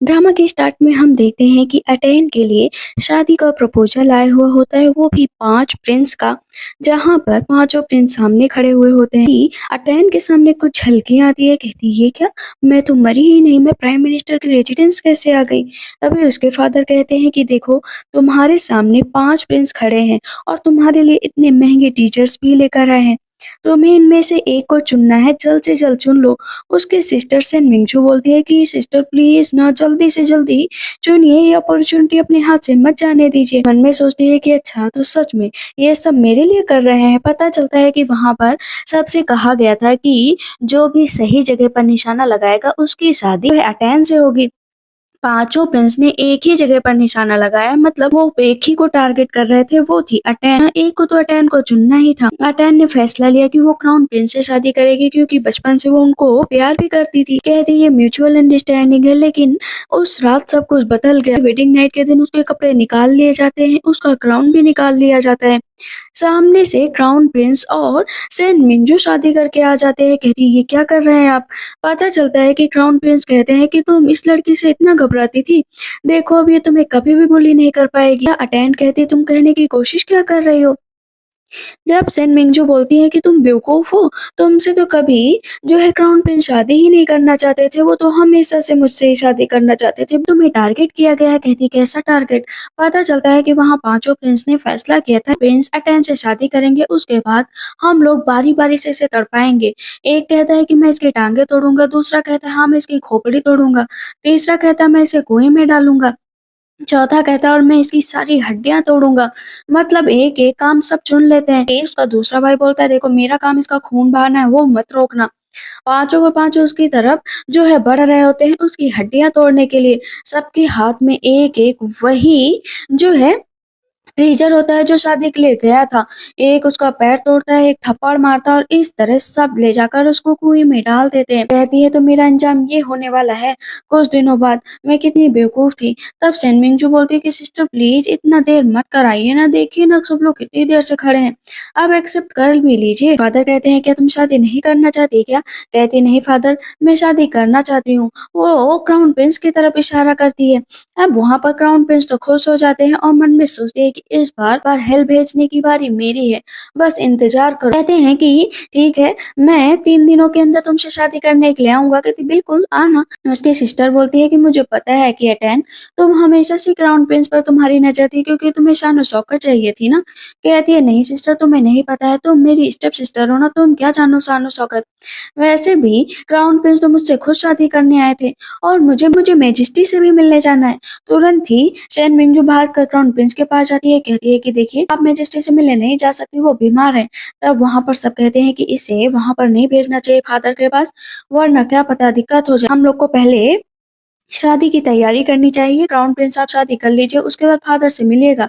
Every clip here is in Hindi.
ड्रामा के स्टार्ट में हम देखते हैं कि अटेन के लिए शादी का प्रपोजल आया हुआ होता है, वो भी 5 प्रिंस का। जहाँ पर पांचों प्रिंस सामने खड़े हुए होते हैं कि अटेन के सामने कुछ झलकी आती है, कहती ये क्या, मैं तो मरी ही नहीं, मैं प्राइम मिनिस्टर की रेजिडेंस कैसे आ गई। तभी उसके फादर कहते हैं कि देखो, तुम्हारे सामने 5 प्रिंस खड़े हैं और तुम्हारे लिए इतने महंगे टीचर्स भी लेकर आए हैं, तुम्हें इनमें से एक को चुनना है, जल्द से जल्द चुन लो। उसकी सिस्टर से मिंगजू बोलती है कि सिस्टर प्लीज ना, जल्दी से जल्दी चुनिए, ये अपॉर्चुनिटी अपने हाथ से मत जाने दीजिए। मन में सोचती है कि अच्छा, तो सच में ये सब मेरे लिए कर रहे हैं। पता चलता है कि वहां पर सबसे कहा गया था कि जो भी सही जगह पर निशाना लगाएगा उसकी शादी अटेन से होगी। पांचों प्रिंस ने एक ही जगह पर निशाना लगाया, मतलब वो एक ही को टारगेट कर रहे थे, वो थी अटेन। एक को तो अटेन को चुनना ही था। अटेन ने फैसला लिया कि वो क्राउन प्रिंस से शादी करेगी, क्योंकि बचपन से वो उनको प्यार भी करती थी। कहती ये म्यूचुअल अंडरस्टैंडिंग है। लेकिन उस रात सब कुछ बदल गया। वेडिंग नाइट के दिन उसके कपड़े निकाल लिए जाते हैं, उसका क्राउन भी निकाल लिया जाता है। सामने से क्राउन प्रिंस और सेन मिंजू शादी करके आ जाते हैं। कहती ये क्या कर रहे हैं आप। पता चलता है कि क्राउन प्रिंस कहते हैं कि तुम इस लड़की से इतना घबराती थी, देखो अब ये तुम्हें कभी भी बुली नहीं कर पाएगी। अटेंड कहती तुम कहने की कोशिश क्या कर रही हो। जब सेन मिंगजू बोलती है कि तुम बेवकूफ हो, तुमसे तो कभी जो है क्राउन प्रिंस शादी ही नहीं करना चाहते थे, वो तो हमेशा से मुझसे ही शादी करना चाहते थे, तुम्हें टारगेट किया गया है। कहती कैसा टारगेट। पता चलता है कि वहाँ पांचों प्रिंस ने फैसला किया था प्रिंस अटेन से शादी करेंगे, उसके बाद हम लोग बारी बारी से इसे तड़पाएंगे। एक कहता है कि मैं इसकी टांगे तोड़ूंगा, दूसरा कहता है हाँ मैं इसकी खोपड़ी तोड़ूंगा, तीसरा कहता है मैं इसे कुएं में डालूंगा, चौथा कहता है और मैं इसकी सारी हड्डियां तोड़ूंगा। मतलब एक एक काम सब चुन लेते हैं। उसका दूसरा भाई बोलता है देखो, मेरा काम इसका खून बहाना है, वो मत रोकना। पांचों के पांचों उसकी तरफ जो है बढ़ रहे होते हैं उसकी हड्डियां तोड़ने के लिए। सबके हाथ में एक एक वही जो है ट्रीजर होता है जो शादी के लिए गया था। एक उसका पैर तोड़ता है, एक थप्पड़ मारता है और इस तरह सब ले जाकर उसको कुएं में डाल देते हैं। कहती है तो मेरा अंजाम ये होने वाला है कुछ दिनों बाद। मैं कितनी बेवकूफ थी। तब सेनमिंग जो बोलती है कि सिस्टर प्लीज इतना देर मत कराइए ना, देखिए ना सब लोग कितनी देर से खड़े हैं, अब एक्सेप्ट कर भी लीजिए। फादर कहते हैं क्या तुम शादी नहीं करना चाहती क्या। कहती नहीं फादर, मैं शादी करना चाहती हूँ। वो क्राउन प्रिंस की तरफ इशारा करती है। अब वहां पर क्राउन प्रिंस तो खुश हो जाते हैं और मन में सोचते हैं कि इस बार पर हेल भेजने की बारी मेरी है, बस इंतजार करो। कहते हैं कि ठीक है, मैं 3 दिनों के अंदर तुमसे शादी करने के लिए आऊंगा। कहती बिल्कुल आना। उसकी सिस्टर बोलती है कि मुझे पता है कि अटेन, तुम हमेशा से क्राउन प्रिंस पर तुम्हारी नजर थी, क्योंकि तुम्हें शान शौकत चाहिए थी ना। कहती है नहीं सिस्टर, तुम्हें नहीं पता है, तुम मेरी स्टेप सिस्टर हो ना, तुम क्या जानो शान शौकत। वैसे भी क्राउन प्रिंस तो मुझसे खुद शादी करने आए थे और मुझे मुझे मैजेस्टी से भी मिलने जाना है। तुरंत ही चैन मिंगजू भाग कर क्राउन प्रिंस के पास जाती है। कहती है कि देखिए आप मैजेस्टी से मिलने नहीं जा सकती, वो बीमार है। तब वहां पर सब कहते हैं कि इसे वहां पर नहीं भेजना चाहिए फादर के पास, वरना क्या पता दिक्कत हो जाए। हम लोग को पहले शादी की तैयारी करनी चाहिए। क्राउन प्रिंस आप शादी कर लीजिए, उसके बाद फादर से मिलिएगा।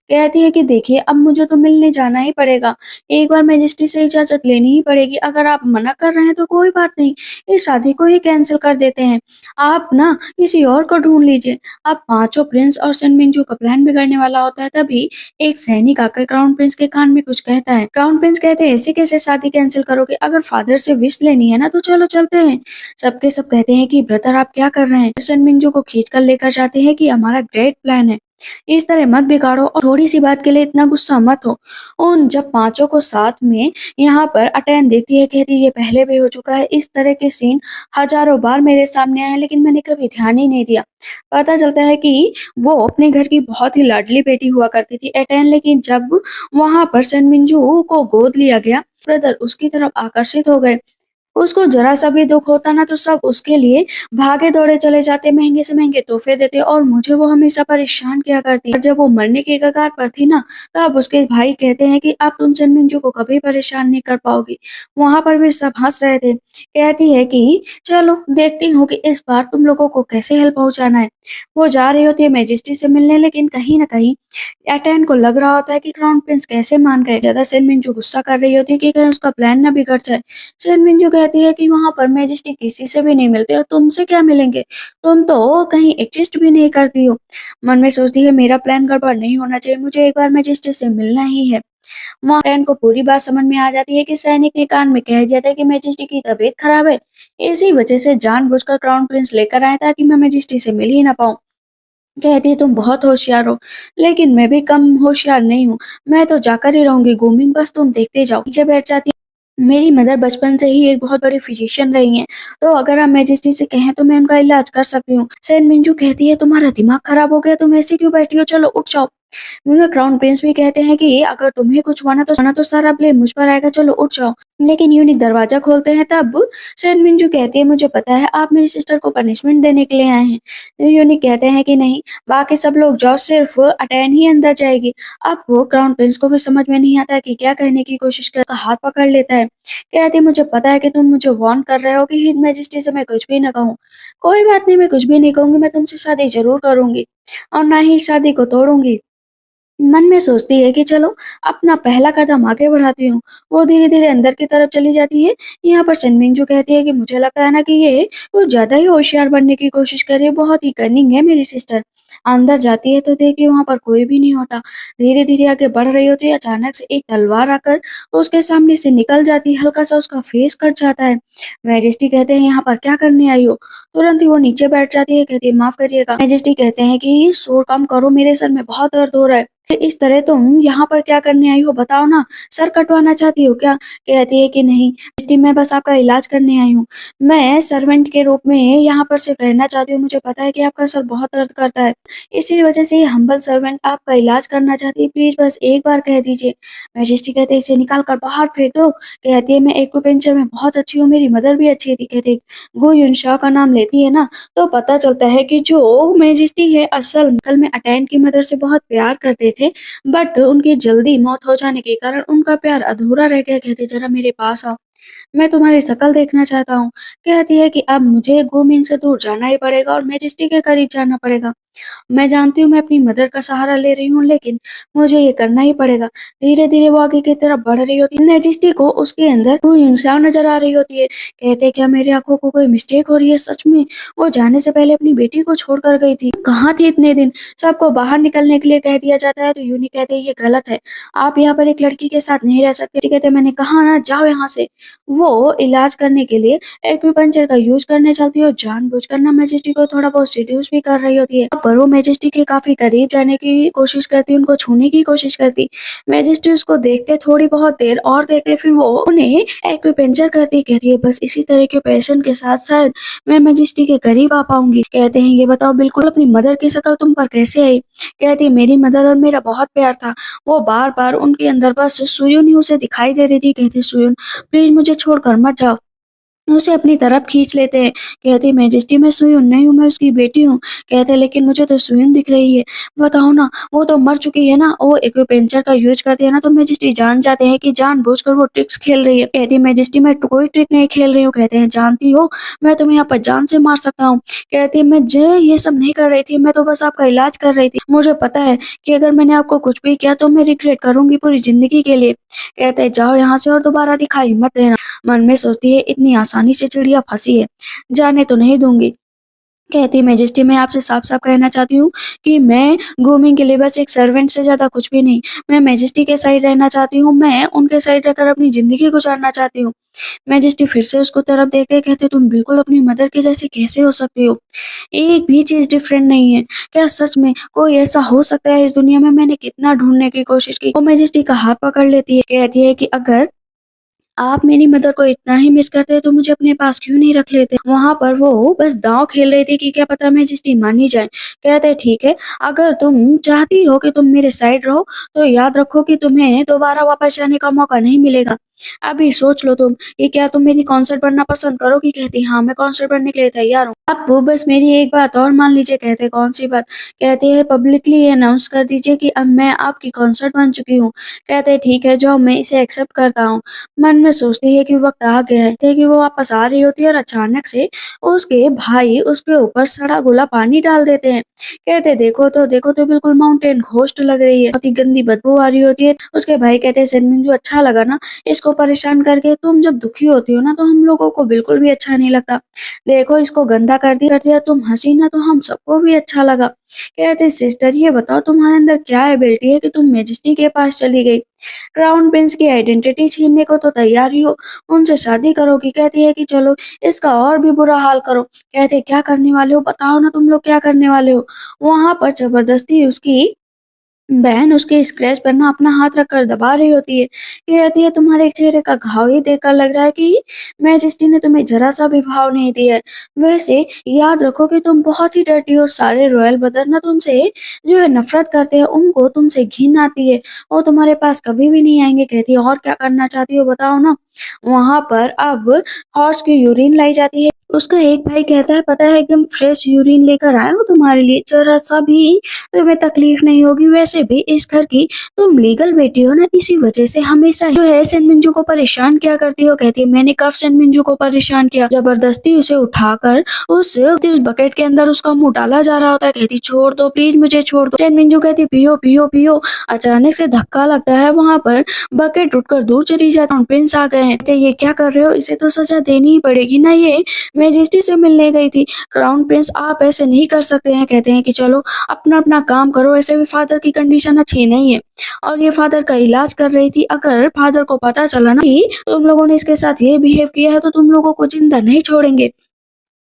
कहती है कि देखिए अब मुझे तो मिलने जाना ही पड़ेगा, एक बार मैजिस्ट्री से इजाजत लेनी ही पड़ेगी। अगर आप मना कर रहे हैं तो कोई बात नहीं, इस शादी को ही कैंसिल कर देते हैं, आप ना किसी और को ढूंढ लीजिए। अब पांचों प्रिंस और सनमिंजू का प्लान बिगड़ने वाला होता है। तभी एक सैनिक आकर क्राउन प्रिंस के कान में कुछ कहता है। क्राउन प्रिंस कहते हैं ऐसे कैसे शादी कैंसिल करोगे, अगर फादर से विश लेनी है ना तो चलो चलते हैं। सबके सब कहते हैं कि ब्रदर आप क्या कर रहे हैं। सनमिंजू को खींच कर लेकर जाते हैं कि हमारा ग्रेट प्लान है, इस तरह मत बिगाड़ो और थोड़ी सी बात के लिए इतना गुस्सा मत हो। उन जब पांचों को साथ में यहाँ पर अटेन देखती है, कहती है ये पहले भी हो चुका है, इस तरह के सीन हजारों बार मेरे सामने आए हैं, लेकिन मैंने कभी ध्यान ही नहीं दिया। पता चलता है कि वो अपने घर की बहुत ही लाडली बेटी हुआ करती थी अटेन, लेकिन जब वहां पर सनमिंजू को गोद लिया गया, ब्रदर उसकी तरफ आकर्षित हो गए। उसको जरा सा भी दुख होता ना तो सब उसके लिए भागे दौड़े चले जाते, महंगे से महंगे तोहफे देते और मुझे वो हमेशा परेशान किया करती। और जब वो मरने के कगार पर थी ना, तब उसके भाई कहते हैं कि अब तुम सनमिंजू को कभी परेशान नहीं कर पाओगी। वहां पर भी सब हंस रहे थे। कहती है कि चलो देखती हूँ कि इस बार तुम लोगों को कैसे हेल्प पहुंचाना है। वो जा रही होती है मैजेस्टी से मिलने, लेकिन कहीं ना कहीं एटेन को लग रहा होता है कि क्राउन प्रिंस कैसे मान गए। ज्यादा सनमिंजू गुस्सा कर रही होती है कि कहीं उसका प्लान ना बिगड़ जाए। सनमिंजू कहती है कि वहां पर मैजेस्टी किसी से भी नहीं मिलते और तुमसे क्या मिलेंगे, तुम तो कहीं एग्जिस्ट भी नहीं करती हो। मन में सोचती है मेरा प्लान गड़बड़ नहीं होना चाहिए, मुझे एक बार मैजेस्टी से मिलना ही है। मॉर्टेन को पूरी बात समझ में आ जाती है कि सैनिक ने कान में कह दिया था कि मैजेस्टी की तबीयत खराब है। इसी वजह से जानबूझकर क्राउन प्रिंस लेकर आया ताकि मैं मैजेस्टी से मिल ही ना पाऊँ। कहती है तुम बहुत होशियार हो, लेकिन मैं भी कम होशियार नहीं हूँ। मैं तो जाकर ही रहूंगी घूमिंग, बस तुम देखते जाओ। नीचे बैठ जाती है। मेरी मदर बचपन से ही एक बहुत बड़ी फिजिशियन रही हैं, तो अगर आप मैजेस्टी से कहें तो मैं उनका इलाज कर सकती हूँ। सेन मिंजू कहती है तुम्हारा दिमाग खराब हो गया, तुम ऐसे क्यों बैठी हो, चलो उठ जाओ। मगर क्राउन प्रिंस भी कहते हैं कि अगर तुम्हें कुछ हुआ ना तो सारा ब्लेम मुझ पर आएगा, चलो उठ जाओ। लेकिन यूनिक दरवाजा खोलते हैं तब सेन मिंजू कहती है मुझे पता है आप मेरी सिस्टर को पनिशमेंट देने के लिए आए हैं। तो यूनिक कहते हैं कि नहीं, बाकी सब लोग जाओ, सिर्फ अटैन ही अंदर जाएगी। अब वो क्राउन प्रिंस को भी समझ में नहीं आता कि क्या कहने की कोशिश कर हाथ पकड़ लेता है। कहती है मुझे पता है कि तुम मुझे वार्न कर रहे हो कि हिज मैजेस्टी से मैं कुछ भी ना कहूँ। कोई बात नहीं, मैं कुछ भी नहीं कहूंगी, मैं तुमसे शादी जरूर करूंगी और ना ही शादी को तोड़ूंगी। मन में सोचती है कि चलो अपना पहला कदम आगे बढ़ाती हूँ। वो धीरे-धीरे अंदर की तरफ चली जाती है। यहाँ पर सनमिंजू कहती है कि मुझे लगता है ना कि ये कुछ ज़्यादा ही होशियार बनने की कोशिश कर रही है, बहुत ही कनिंग है मेरी सिस्टर। अंदर जाती है तो देखती है वहाँ पर कोई भी नहीं होता। धीरे-धीरे आगे बढ़ रही होती है, अचानक से एक तलवार आकर उसके सामने से निकल जाती है, हल्का-सा उसका फेस कट जाता है। मैजेस्टी कहते हैं यहाँ पर क्या करने आई हो? तुरंत ही वो नीचे बैठ जाती है, कहती है माफ करिएगा। मैजेस्टी कहते हैं कि शोर कम करो, मेरे सर में बहुत दर्द हो रहा है। इस तरह तुम यहाँ पर क्या करने आई हो बताओ ना, सर कटवाना चाहती हो क्या? कहती है कि नहीं बेटी, मैं बस आपका इलाज करने आई हूँ। मैं सर्वेंट के रूप में यहाँ पर सिर्फ रहना चाहती हूँ, मुझे पता है कि आपका सर बहुत दर्द करता है, इसी वजह से ये हम्बल सर्वेंट आपका इलाज करना चाहती है, प्लीज बस एक बार कह दीजिए। मैजेस्टी कहते हैं इसे निकाल कर बाहर फेंक दो। कहती है मैं एक्यूपेंचर में बहुत अच्छी हूँ, मेरी मदर भी अच्छी थी। कहते गो युनशाह का नाम लेती है ना तो पता चलता है कि जो मैजेस्टी है असल में अटैन की मदर से बहुत प्यार करते थे, बट उनकी जल्दी मौत हो जाने के कारण उनका प्यार अधूरा रह गया। कहते जरा मेरे पास आओ, मैं तुम्हारी शक्ल देखना चाहता हूँ। कहती है कि अब मुझे गोमिन से दूर जाना ही पड़ेगा और मैजेस्टी के करीब जाना पड़ेगा। मैं जानती हूँ मैं अपनी मदर का सहारा ले रही हूँ, लेकिन मुझे ये करना ही पड़ेगा। धीरे-धीरे वो आगे की तरफ बढ़ रही होती है। मैजेस्टी को उसके अंदर कोई इंसान नजर आ रही होती है। कहते हैं क्या मेरी आंखों को कोई मिस्टेक हो रही है? सच में वो जाने से पहले अपनी बेटी को छोड़कर गई थी। कहाँ थी इतने दिन? सबको बाहर निकलने के लिए कह दिया जाता है तो यूनी कहते हैं ये गलत है। आप यहाँ पर एक लड़की के साथ नहीं रह सकते। कहते हैं मैंने कहा ना जाओ यहाँ से। वो इलाज करने के लिए एक्यूपंक्चर का यूज करने चलती है और जानबूझकर ना मैजेस्टी को थोड़ा बहुत सीड्यूस भी कर रही होती है। पर वो मैजेस्टी के काफी करीब जाने की कोशिश करती, उनको छूने की कोशिश करती। मैजेस्टी उसको देखते थोड़ी बहुत देर और देखते, फिर वो उन्हें एक्यूपंक्चर करती। कहती है बस इसी तरह के पैशन के साथ शायद मैं मैजेस्टी के करीब आ पाऊंगी। कहते हैं ये बताओ बिल्कुल अपनी मदर की शक्ल तुम पर कैसे आई? कहती है मेरी मदर और मेरा बहुत प्यार था, वो बार बार उनके अंदर बस सुयुन ही उसे दिखाई दे रही थी। कहती सुयुन प्लीज मुझे छोड़कर मत जाओ। उसे अपनी तरफ खींच लेते हैं। कहती मैजेस्टी मैं सुयुन नहीं हूँ, मैं उसकी बेटी हूँ। कहते लेकिन मुझे तो सुयुन दिख रही है, बताओ ना, वो तो मर चुकी है ना। वो एक्यूपेंचर का यूज करती है ना तो मैजेस्टी जान जाते हैं कि जानबूझकर वो ट्रिक्स खेल रही है। कहती मैजेस्टी मैं कोई ट्रिक नहीं खेल रही हूँ। कहते हैं जानती हो मैं तुम्हें यहाँ पर जान से मार सकता हूँ। कहती है मैं ये सब नहीं कर रही थी, मैं तो बस आपका इलाज कर रही थी। मुझे पता है कि अगर मैंने आपको कुछ भी किया तो मैं रिग्रेट करूंगी पूरी जिंदगी के लिए। कहते हैं जाओ यहाँ से और दोबारा दिखाई मत देना। मन में सोचती है इतनी आसानी से चिड़िया फंसी है, जाने तो नहीं दूंगी। कहती मैजेस्टी मैं आपसे साफ-साफ कहना चाहती हूँ कि मैं ग्रूमिंग के लिए बस एक सर्वेंट से ज़्यादा कुछ भी नहीं। मैं मैजेस्टी के साइड रहना चाहती हूँ, मैं उनके साइड रहकर अपनी ज़िंदगी गुज़ारना चाहती हूँ। मैजेस्टी फिर से उसको तरफ देख के कहते तुम बिल्कुल अपनी मदर के जैसी कैसे हो सकती हो? एक भी चीज़ डिफरेंट नहीं है। क्या सच में कोई ऐसा हो सकता है इस दुनिया में? मैंने कितना ढूँढने की कोशिश की। वो मैजेस्टी का हाथ पकड़ लेती है, कहती है कि अगर आप मेरी मदर को इतना ही मिस करते तो मुझे अपने पास क्यों नहीं रख लेते? वहाँ पर वो बस दाँव खेल रही थी कि क्या पता मैजेस्टी मान ही जाए। कहते ठीक है, अगर तुम चाहती हो कि तुम मेरे साइड रहो तो याद रखो कि तुम्हें दोबारा वापस जाने का मौका नहीं मिलेगा। अभी सोच लो तुम कि क्या तुम मेरी कॉन्सर्ट बनना पसंद करोगी? कहती हाँ मैं कॉन्सर्ट बनने के लिए तैयार हूँ। आप वो बस मेरी एक बात और मान लीजिए। कहते कौन सी बात? कहते हैं पब्लिकली अनाउंस कर दीजिए कि अब मैं आपकी कॉन्सर्ट बन चुकी हूँ। कहते ठीक है जाओ, मैं इसे एक्सेप्ट करता हूँ। मन में सोचती है कि वक्त आ गया है। थे कि वो वापस आ रही होती है और अचानक से उसके भाई उसके ऊपर सड़ा घुला पानी डाल देते हैं। कहते देखो तो बिल्कुल माउंटेन घोस्ट लग रही है, बहुत ही गंदी बदबू आ रही होती है। उसके भाई कहते हैं सेनमिंजू अच्छा लगा ना, इसको इसको परेशान करके। तुम जब दुखी होती हो ना तो हम लोगों को बिल्कुल भी अच्छा नहीं लगता। देखो इसको गंदा कर दिया तुम हँसी ना तो हम सबको भी अच्छा लगा। कहते सिस्टर ये बताओ तुम्हारे अंदर क्या एबिलिटी है कि तुम मैजेस्टी के पास चली गई? क्राउन प्रिंस की आइडेंटिटी छीनने को तो तैयार ही हो, उनसे शादी करोगी। कहती है कि चलो इसका और भी बुरा हाल करो। कहते क्या करने वाले हो बताओ ना तुम लोग क्या करने वाले हो? वहाँ पर जबरदस्ती उसकी बहन उसके स्क्रैच पर ना अपना हाथ रखकर दबा रही होती है। कहती है तुम्हारे चेहरे का घाव ही देखकर लग रहा है कि मैजेस्टी ने तुम्हें जरा सा भी भाव नहीं दिया है। वैसे याद रखो कि तुम बहुत ही डर्टी हो। सारे रॉयल ब्रदर ना तुमसे जो है नफरत करते हैं, उनको तुमसे घिन आती है। वो तुम्हारे पास कभी भी नहीं आएंगे। कहती है और क्या करना चाहती हो बताओ ना? वहां पर अब हॉर्स की यूरिन लाई जाती है। उसका एक भाई कहता है पता है एकदम फ्रेश यूरिन लेकर आया हूँ तुम्हारे लिए, जरा सा भी तुम्हें तकलीफ नहीं होगी। वैसे भी इस घर की तुम लीगल बेटी हो ना, इसी वजह से हमेशा जो है सेन मिंजू को परेशान क्या करती हो। कहती है मैंने कब सेन मिंजू को परेशान किया? जबरदस्ती उसे उठाकर उस बकेट के अंदर उसका मुंह डाला जा रहा होता है। कहती छोड़ दो प्लीज मुझे छोड़ दो। सेन मिंजू कहती पियो पियो पियो। अचानक से धक्का लगता है, वहां पर बकेट उठकर दूर चली जाती है। प्रिंस आ गए हैं। कहते ये क्या कर रहे हो? इसे तो सजा देनी ही पड़ेगी ना, ये मैजेस्टी से मिलने गई थी। क्राउन प्रिंस आप ऐसे नहीं कर सकते हैं। कहते हैं कि चलो अपना अपना काम करो। ऐसे भी फादर की कंडीशन अच्छी नहीं है और ये फादर का इलाज कर रही थी। अगर फादर को पता चला ना कि तुम लोगों ने इसके साथ ये बिहेव किया है तो तुम लोगों को जिंदा नहीं छोड़ेंगे।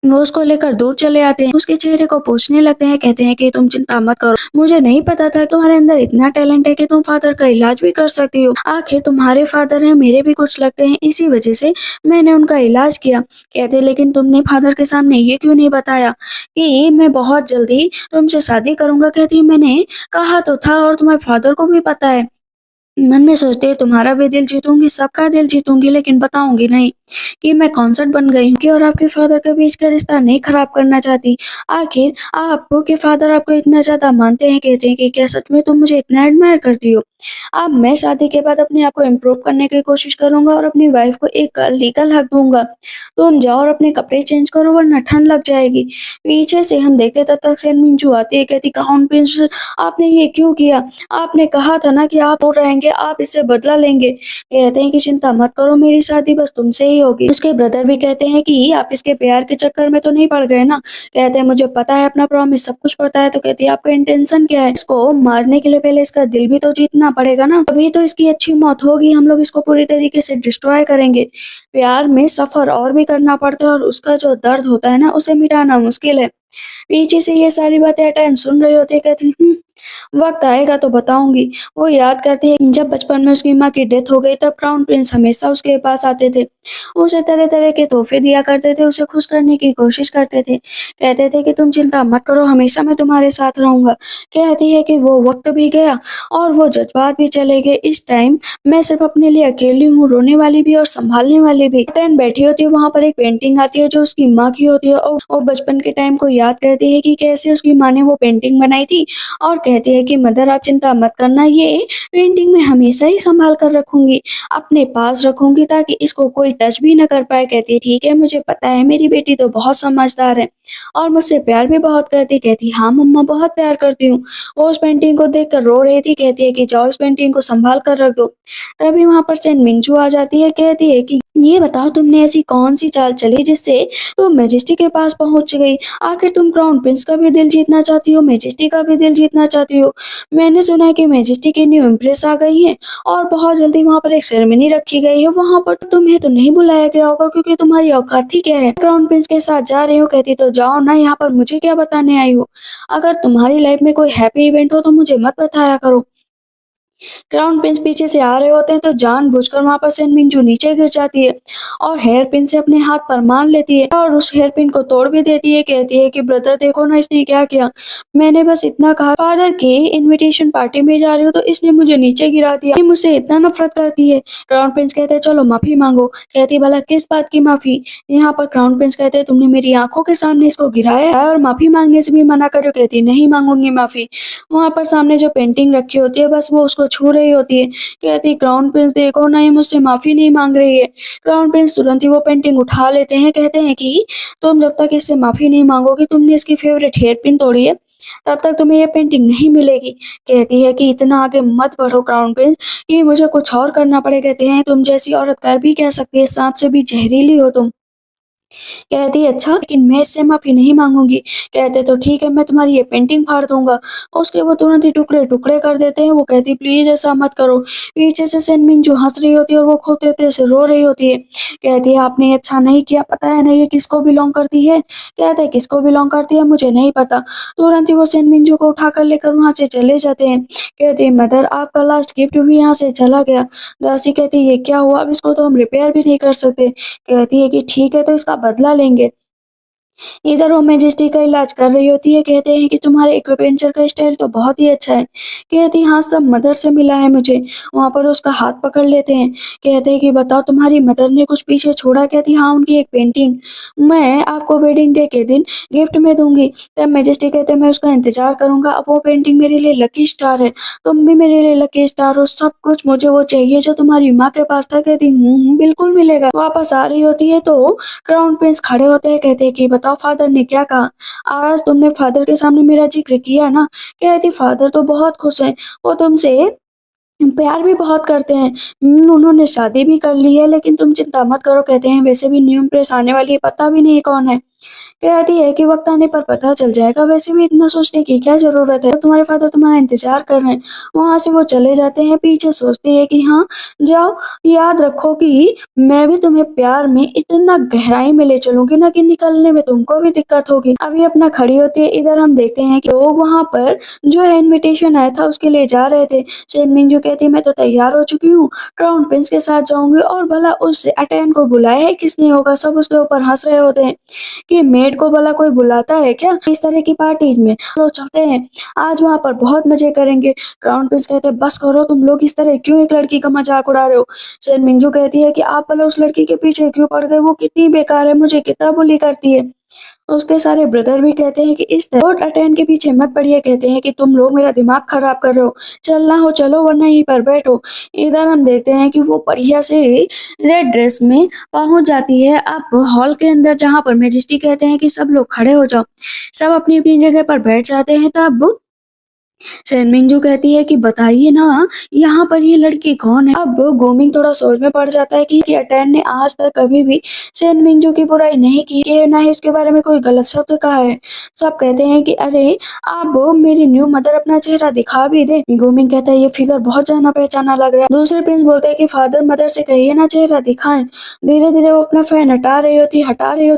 वो उसको लेकर दूर चले आते हैं, उसके चेहरे को पोंछने लगते हैं। कहते हैं कि तुम चिंता मत करो, मुझे नहीं पता था तुम्हारे अंदर इतना टैलेंट है कि तुम फादर का इलाज भी कर सकती हो। आखिर तुम्हारे फादर हैं, मेरे भी कुछ लगते हैं, इसी वजह से मैंने उनका इलाज किया। कहते लेकिन तुमने फादर के सामने ये क्यों नहीं बताया कि मैं बहुत जल्दी तुमसे शादी करूंगा? कहती मैंने कहा तो था और तुम्हारे फादर को भी पता है। मन में सोचते तुम्हारा भी दिल जीतूंगी, सबका दिल जीतूंगी, लेकिन बताऊंगी नहीं कि मैं कॉन्सर्ट बन गई हूँ कि और आपके फादर के बीच का रिश्ता नहीं खराब करना चाहती। आखिर आपके फादर आपको इतना ज्यादा मानते हैं। कहते हैं कि क्या सच में तुम मुझे इतना एडमायर करती हो? अब मैं शादी के बाद अपने आप को इम्प्रूव करने की कोशिश करूंगा और अपनी वाइफ को एक लीगल हक दूंगा। तुम जाओ और अपने कपड़े चेंज करो वरना ठंड लग जाएगी। पीछे से हम देखते तब तक सेन मिंजू आती है। कहती क्राउन प्रिंस आपने ये क्यों किया? आपने कहा था ना कि आप दूर रहेंगे, आप इससे बदला लेंगे। कहते हैं कि चिंता मत करो, मेरी शादी बस तुमसे ही होगी। उसके ब्रदर भी कहते हैं कि आप इसके प्यार के चक्कर में तो नहीं पड़ गए ना? कहते हैं मुझे पता है अपना प्रॉमिस, सब कुछ पता है। तो कहती है आपका इंटेंशन क्या है? इसको मारने के लिए पहले इसका दिल भी तो जीतना पड़ेगा ना, तभी तो इसकी अच्छी मौत होगी। हम लोग इसको पूरी तरीके से डिस्ट्रॉय करेंगे। प्यार में सफर और भी करना पड़ता है और उसका जो दर्द होता है ना उसे मिटाना मुश्किल है। पीछे से ये सारी बातें अटेंड सुन रही होती है। कहती वक्त आएगा तो बताऊंगी। वो याद करती है जब बचपन में उसकी माँ की डेथ हो गई तब क्राउन प्रिंस हमेशा उसके पास आते थे, उसे तरह तरह के तोहफे दिया करते थे, उसे खुश करने की कोशिश करते थे। कहते थे कि तुम चिंता मत करो, हमेशा मैं तुम्हारे साथ रहूंगा। कहती है कि वो वक्त भी गया और वो जज्बात भी चले गए। इस टाइम मैं सिर्फ अपने लिए अकेली हूँ, रोने वाली भी और संभालने वाली भी। ट्रेन बैठी होती है, वहां पर एक पेंटिंग आती है जो उसकी माँ की होती है और वो बचपन के टाइम को याद करती है कि कैसे उसकी माँ ने वो पेंटिंग बनाई थी और कहती है कि मदर आप चिंता मत करना, ये पेंटिंग मैं हमेशा ही संभाल कर रखूंगी, अपने पास रखूंगी ताकि इसको कोई टच भी ना कर पाए। कहती है ठीक है मुझे पता है, मेरी बेटी तो बहुत समझदार है और मुझसे प्यार भी बहुत करती। कहती हाँ मम्मा बहुत प्यार करती हूँ। वो उस पेंटिंग को देख कर रो रही थी। कहती है कि जाओ इस पेंटिंग को संभाल कर रख दो। तभी वहां पर सेन मिंजू आ जाती है। कहती है कि ये बताओ तुमने ऐसी कौन सी चाल चली जिससे तुम मैजेस्टी के पास पहुंच गई? आखिर तुम क्राउन प्रिंस का भी दिल जीतना चाहती हो, मैजेस्टी का भी दिल जीतना चाहती हो। मैंने सुना है कि मैजेस्टी की न्यू एम्प्रेस आ गई है और बहुत जल्दी वहां पर एक सेरेमनी रखी गई है। वहां पर तुम्हें तो नहीं बुलाया गया होगा क्योंकि तुम्हारी औकात ही क्या है? क्राउन प्रिंस के साथ जा रही हो। कहती तो जाओ ना, यहाँ पर मुझे क्या बताने आई हो? अगर तुम्हारी लाइफ में कोई हैप्पी इवेंट हो तो मुझे मत बताया करो। क्राउन प्रिंस पीछे से आ रहे होते हैं तो जानबूझकर वहां पर सेन मिंजू नीचे गिर जाती है और हेयर पिन से अपने हाथ पर मान लेती है और उस हेयर पिन को तोड़ भी देती है। कहती है कि ब्रदर देखो ना इसने क्या किया, मैंने बस इतना कहा फादर के इनविटेशन पार्टी में जा रही हूँ तो इसने मुझे नीचे गिरा दिया, ये मुझसे इतना नफरत करती है। क्राउन प्रिंस कहते हैं चलो माफी मांगो। कहती भला किस बात की माफी? यहाँ पर क्राउन प्रिंस कहते हैं तुमने मेरी आंखों के सामने इसको गिराया है और माफी मांगने से भी मना करो। कहती नहीं मांगूंगी माफी। वहां पर सामने जो पेंटिंग रखी होती है बस वो उसको छू रही होती है। कहती क्राउन प्रिंस देखो ना ये मुझसे माफी नहीं मांग रही है। क्राउन प्रिंस तुरंत ही वो पेंटिंग उठा लेते हैं। कहते हैं कि तुम जब तक इससे माफी नहीं मांगोगी, तुमने इसकी फेवरेट हेयर पिन तोड़ी है, तब तक तुम्हें ये पेंटिंग नहीं मिलेगी। कहती है कि इतना आगे मत बढ़ो क्राउन प्रिंस, कि मुझे कुछ और करना पड़े। कहते हैं तुम जैसी औरत कर भी क्या सकती है, सांप से भी जहरीली हो तुम। कहती है अच्छा, लेकिन मैं इससे माफी नहीं मांगूंगी। कहते तो ठीक है, मैं तुम्हारी ये पेंटिंग फाड़ दूंगा। उसके वो तुरंत ही टुकड़े टुकड़े कर देते हैं। वो कहती प्लीज ऐसा मत करो। पीछे से सेनमिंग जो हंस रही होती है और वो खूब तेजी से रो रही होती है। कहती है आपने अच्छा नहीं किया, पता है ना ये किसको बिलोंग करती है। कहते हैं किसको बिलोंग करती है, मुझे नहीं पता। तुरंत ही वो सेनमिंग को उठाकर लेकर वहां से चले जाते हैं। कहते हैं मदर, आपका लास्ट गिफ्ट भी यहाँ से चला गया। दासी कहती है ये क्या हुआ, अब इसको तो हम रिपेयर भी नहीं कर सकते। कहती है कि ठीक है, तो इसका बदला लेंगे। इधर वो मैजेस्टी का इलाज कर रही होती है। कहते हैं कि तुम्हारे एक्यूपेंचर का स्टाइल तो बहुत ही अच्छा है। कहती हाँ, सब मदर से मिला है मुझे। वहां पर उसका हाथ पकड़ लेते हैं। कहते हैं कि बताओ तुम्हारी मदर ने कुछ पीछे छोड़ा। कहती हाँ, उनकी एक पेंटिंग मैं आपको वेडिंग डे के दिन गिफ्ट में दूंगी। तब मैजेस्टी कहते हैं मैं उसका इंतजार करूंगा। अब वो पेंटिंग मेरे लिए लकी स्टार है, तुम भी मेरे लिए लकी स्टार हो। सब कुछ मुझे वो चाहिए जो तुम्हारी माँ के पास था। कहती बिल्कुल मिलेगा। वापस आ रही होती है तो क्राउन प्रिंस खड़े होते हैं। कहते हैं कि बताओ फादर ने क्या कहा, आज तुमने फादर के सामने मेरा जिक्र किया ना। कहती फादर तो बहुत खुश हैं, वो तुमसे प्यार भी बहुत करते हैं। उन्होंने शादी भी कर ली है, लेकिन तुम चिंता मत करो। कहते हैं वैसे भी न्यू इम्प्रेस आने वाली है, पता भी नहीं कौन है। कहती है कि वक्त आने पर पता चल जाएगा, वैसे भी इतना सोचने की क्या जरूरत है, तुम्हारे फादर तुम्हारा इंतजार कर रहे हैं। वहां से वो चले जाते हैं। पीछे सोचती है कि हाँ जाओ, याद रखो कि मैं भी तुम्हें प्यार में इतना गहराई में ले चलूंगी ना कि निकलने में तुमको भी दिक्कत होगी। अभी अपना खड़ी होती है। इधर हम देखते हैं कि लोग वहां पर जो है इनविटेशन आया था उसके लिए जा रहे थे। शेनमिंग जो कहती है मैं तो तैयार हो चुकी हूँ, क्राउन प्रिंस के साथ जाऊंगी। और भला उससे अटेन को बुलाया है किसने होगा, सब उसके ऊपर हंस रहे होते हैं कि मेड को भला कोई बुलाता है क्या इस तरह की पार्टीज में। चलो चलते हैं, आज वहां पर बहुत मजे करेंगे। क्राउन प्रिंस कहते हैं बस करो, तुम लोग इस तरह क्यों एक लड़की का मजाक उड़ा रहे हो। शेन मिंजू कहती है कि आप भला उस लड़की के पीछे क्यों पड़ गए, वो कितनी बेकार है, मुझे कितना बुली करती है। उसके सारे ब्रदर भी कहते हैं कि इस तरह अटेन के पीछे मत पड़िए। कहते हैं कि तुम लोग मेरा दिमाग खराब कर रहे हो, चलना हो चलो वरना यहीं पर बैठो। इधर हम देखते हैं कि वो बढ़िया से रेड ड्रेस में पहुंच जाती है अब हॉल के अंदर, जहां पर मैजेस्टी कहते हैं कि सब लोग खड़े हो जाओ। सब अपनी अपनी जगह पर बैठ जाते हैं। तब सेनमिंजू कहती है कि बताइए ना, यहाँ पर ये लड़की कौन है। अब गोमिंग थोड़ा सोच में पड़ जाता है कि अटैन ने आज तक कभी भी सेनमिंजू की बुराई नहीं की है, ना ही उसके बारे में कोई गलत शब्द कहा है। सब कहते हैं कि अरे अब मेरी न्यू मदर अपना चेहरा दिखा भी दे। गोमिंग कहता है ये फिगर बहुत जाना पहचाना लग रहा है। दूसरे प्रिंस बोलते हैं कि फादर मदर से कहिए ना चेहरा दिखाएं। धीरे धीरे वो अपना फैन हटा रही होती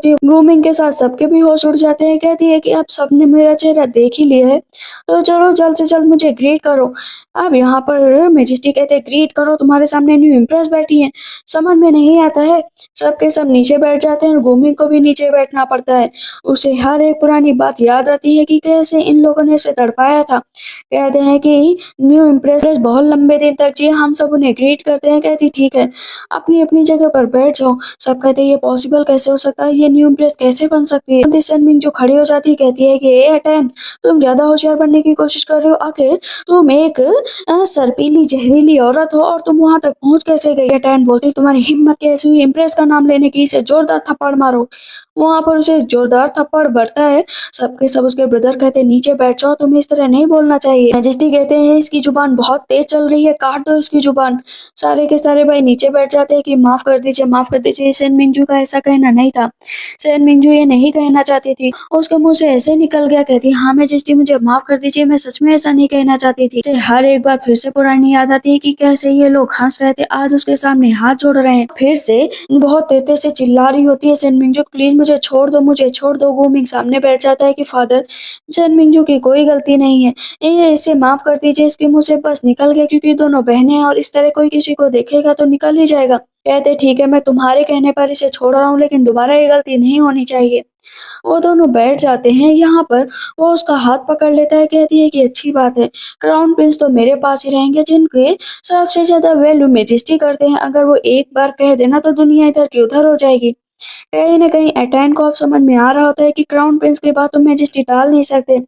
है। गोमिंग के साथ सबके भी होश उड़ जाते हैं। कहती है कि अब सबने मेरा चेहरा देख ही लिया है, तो चलो जल्द से जल्द मुझे ग्रीट करो। अब यहाँ पर मैजेस्टी कहते हैं ग्रीट करो, तुम्हारे सामने न्यू इम्प्रेस बैठी है, समझ में नहीं आता है। सबके सब नीचे बैठ जाते हैं और गोमिंग को भी नीचे बैठना पड़ता है। उसे हर एक पुरानी बात याद आती है कि कैसे इन लोगों ने उसे तड़पाया था। कहते हैं कि न्यू इम्प्रेस बहुत लंबे दिन तक जिए, हम सब उन्हें ग्रीट करते हैं। कहती ठीक है, अपनी अपनी जगह पर बैठ जाओ। सब कहते हैं ये पॉसिबल कैसे हो सकता है, ये न्यू इम्प्रेस कैसे बन सकती है। सनमिंग जो खड़ी हो जाती है कहती है कि ए अटैन, तुम ज्यादा होशियार बनने की कोशिश कर रहे हो। आखिर तुम एक सर्पीली जहरीली औरत हो और तुम वहां तक पहुंच कैसे गई। अटैन बोलती तुम्हारी हिम्मत कैसे हुई इम्प्रेस का नाम लेने की, इसे जोरदार थप्पड़ मारो। वहां पर उसे जोरदार थप्पड़ बढ़ता है। सबके सब उसके ब्रदर कहते हैं नीचे बैठ जाओ, तुम्हें इस तरह नहीं बोलना चाहिए। मैजेस्टी कहते हैं इसकी जुबान बहुत तेज चल रही है, काट दो इसकी जुबान। सारे के सारे भाई नीचे बैठ जाते हैं कि माफ कर दीजिए, माफ कर दीजिए, सेन मिंजू का ऐसा कहना नहीं था। सेन मिंजू ये नहीं कहना चाहती थी, उसके मुंह से ऐसे निकल गया। कहती हाँ मैजेस्टी मुझे माफ कर दीजिए, मैं सच में ऐसा नहीं कहना चाहती थी। उसे हर एक बात फिर से पुरानी याद आती है कि कैसे ये लोग हंस रहे थे, आज उसके सामने हाथ जोड़ रहे हैं। फिर से बहुत तेज से चिल्ला रही होती है सेन मिंजू प्लीज मुझे छोड़ दो, मुझे छोड़ दो। गोमिंग सामने बैठ जाता है कि फादर सेन मिंजू की कोई गलती नहीं है, ये इसे माफ कर दीजिए। इसके मुंह से बस निकल गया क्योंकि दोनों बहनें हैं और इस तरह कोई किसी को देखेगा तो निकल ही जाएगा। कहते ठीक है, मैं तुम्हारे कहने पर इसे छोड़ रहा हूँ, लेकिन दोबारा ये गलती नहीं होनी चाहिए। वो दोनों बैठ जाते हैं। यहाँ पर वो उसका हाथ पकड़ लेता है। कहती है कि अच्छी बात है, क्राउन प्रिंस तो मेरे पास ही रहेंगे, जिनके सबसे ज्यादा वैल्यू मैजेस्टी करते हैं। अगर वो एक बार कह देना तो दुनिया इधर की उधर हो जाएगी। कहीं न कहीं एटैन को अब समझ में आ रहा होता है कि क्राउन प्रिंस के बाद तो मैजेस्टी टाल नहीं सकते,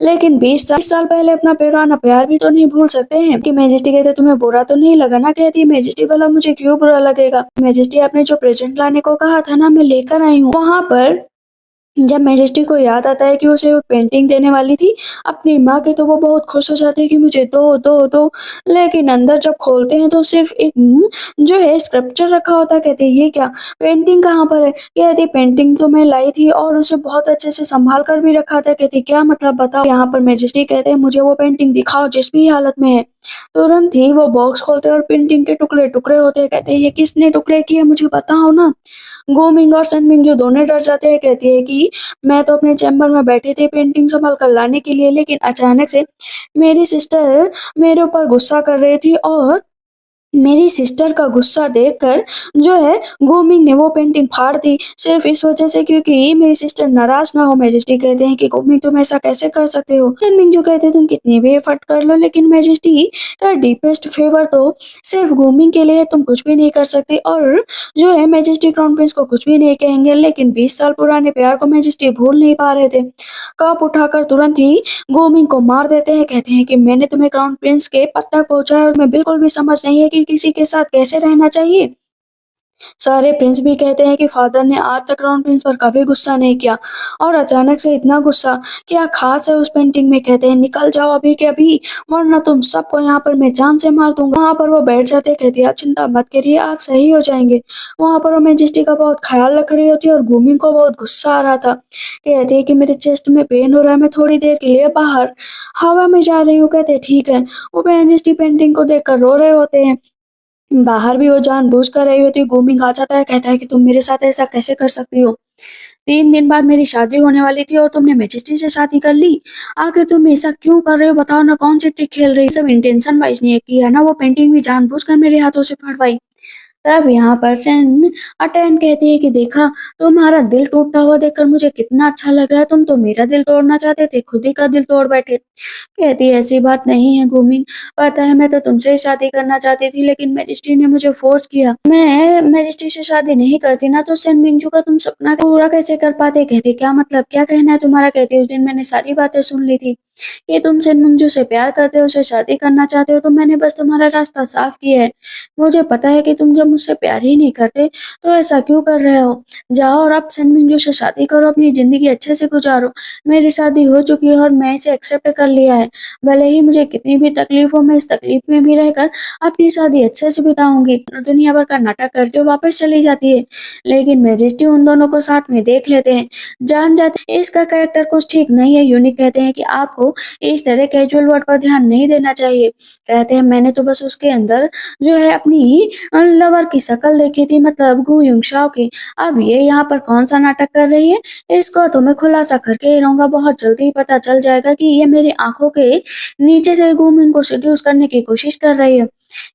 लेकिन 20 साल पहले अपना पुराना प्यार भी तो नहीं भूल सकते हैं। कि मैजेस्टी कहते तुम्हें बुरा तो नहीं लगा ना। कहती मैजेस्टी भला मुझे क्यों बुरा लगेगा। मैजेस्टी आपने जो प्रेजेंट लाने को कहा था ना, मैं लेकर आई हूँ। वहां पर जब मैजेस्टी को याद आता है कि उसे वो पेंटिंग देने वाली थी अपनी माँ की, तो वो बहुत खुश हो जाती है कि मुझे दो दो दो। लेकिन अंदर जब खोलते हैं तो सिर्फ एक जो है स्क्रप्चर रखा होता है। कहते हैं ये क्या, पेंटिंग कहाँ पर है? कहती पेंटिंग तो मैं लाई थी और उसे बहुत अच्छे से संभाल कर भी रखा था। कहती क्या मतलब, बताओ। यहाँ पर मैजेस्टी कहते हैं मुझे वो पेंटिंग दिखाओ जिस भी हालत में है। तुरंत ही वो बॉक्स खोलते हैं और पेंटिंग के टुकड़े टुकड़े होते हैं। कहते हैं ये किसने टुकड़े किए, मुझे बताओ ना। गोमिंग और सनमिंग जो दोनों डर जाते हैं। कहती है कि मैं तो अपने चैम्बर में बैठी थी पेंटिंग संभाल कर लाने के लिए, लेकिन अचानक से मेरी सिस्टर मेरे ऊपर गुस्सा कर रही थी और मेरी सिस्टर का गुस्सा देखकर जो है गोमिंग ने वो पेंटिंग फाड़ दी, सिर्फ इस वजह से क्योंकि मेरी सिस्टर नाराज ना हो। मैजेस्टी कहते हैं कि गोमिंग तुम ऐसा कैसे कर सकते हो। सनमिंग जो कहते हैं तुम कितनी भी एफर्ट कर लो, लेकिन मैजेस्टी का डीपेस्ट फेवर तो सिर्फ गोमिंग के लिए है, तुम कुछ भी नहीं कर सकती। और जो है मैजेस्टी क्राउन प्रिंस को कुछ भी नहीं कहेंगे, लेकिन 20 साल पुराने प्यार को मैजेस्टी भूल नहीं पा रहे थे। कप उठाकर तुरंत ही गोमिंग को मार देते हैं। कहते हैं कि मैंने तुम्हें क्राउन प्रिंस के पद तक पहुंचाया और मैं बिल्कुल भी समझ नहीं है कि किसी के साथ कैसे रहना चाहिए। सारे प्रिंस भी कहते हैं कि फादर ने आज तक क्राउन प्रिंस पर कभी गुस्सा नहीं किया, और अचानक से इतना गुस्सा, क्या खास है उस पेंटिंग में। कहते हैं निकल जाओ अभी के अभी, वरना तुम सबको यहाँ पर मैं जान से मार दूंगा। वहाँ पर वो बैठ जाते हैं। कहती है आप चिंता मत करिए, आप सही हो जाएंगे। वहाँ पर वो मैजेस्टी का बहुत ख्याल रख रही होती है और गुमिंग को बहुत गुस्सा आ रहा था। कहती है कि मेरे चेस्ट में पेन हो रहा है, मैं थोड़ी देर के लिए बाहर हवा में जा रही हूँ। कहते हैं ठीक है। वो मैजेस्टी पेंटिंग को देखकर रो रहे होते हैं। बाहर भी वो जानबूझकर रही होती है। गोमिंग आ जाता है, कहता है कि तुम मेरे साथ ऐसा कैसे कर सकती हो। 3 दिन बाद मेरी शादी होने वाली थी और तुमने मैजेस्टी से शादी कर ली। आखिर तुम ऐसा क्यों कर रहे हो, बताओ ना, कौन सी ट्रिक खेल रही। सब इंटेंशन वाइज नहीं है कि है ना, वो पेंटिंग भी जानबूझकर मेरे हाथों से फड़वाई। तब यहाँ पर सेन अटेन कहती है कि देखा, तुम्हारा दिल टूटता हुआ देखकर मुझे कितना अच्छा लग रहा है। तुम तो मेरा दिल तोड़ना चाहते थे, खुद ही का दिल तोड़ बैठे। कहती है ऐसी बात नहीं है गोमिंग, पता है मैं तो तुमसे ही शादी करना चाहती थी, लेकिन मैजिस्ट्री ने मुझे फोर्स किया। मैं मैजिस्ट्री से शादी नहीं करती ना तो सेन मिंजू का तुम सपना पूरा कैसे कर पाते। कहती क्या मतलब, क्या कहना है तुम्हारा। कहती उस दिन मैंने सारी बातें सुन ली थी कि तुम सेन मिंजू से प्यार करते हो, उसे शादी करना चाहते हो, तो मैंने बस तुम्हारा रास्ता साफ किया है। मुझे पता है कि तुम जब मुझसे प्यार ही नहीं करते तो ऐसा क्यों कर रहे हो। जाओ और अब सेन मिंजू से शादी करो, अपनी जिंदगी अच्छे से गुजारो। मेरी शादी हो चुकी है और मैं इसे एक्सेप्ट कर लिया है। भले ही मुझे कितनी भी तकलीफ हो, मैं इस तकलीफ में भी रहकर अपनी शादी अच्छे से बिताऊंगी। दुनिया भर का नाटक करके वो वापस चली जाती है, लेकिन मैजेस्टी उन दोनों को साथ में देख लेते हैं। जान जाते हैं इसका कैरेक्टर कुछ ठीक नहीं है। यूनिक कहते हैं कि आपको इस तरह कैजुअल वर्ड पर ध्यान नहीं देना चाहिए। कहते हैं मैंने तो बस उसके अंदर जो है अपनी लवर की शक्ल देखी थी, मतलब गु युंगशाओ की। अब ये यहाँ पर कौन सा नाटक कर रही है, इसको तो मैं खुलासा करके ही रहूंगा। बहुत जल्दी पता चल जाएगा कि ये मेरी आंखों के नीचे से गुमिंग को सेड्यूस करने की कोशिश कर रही है।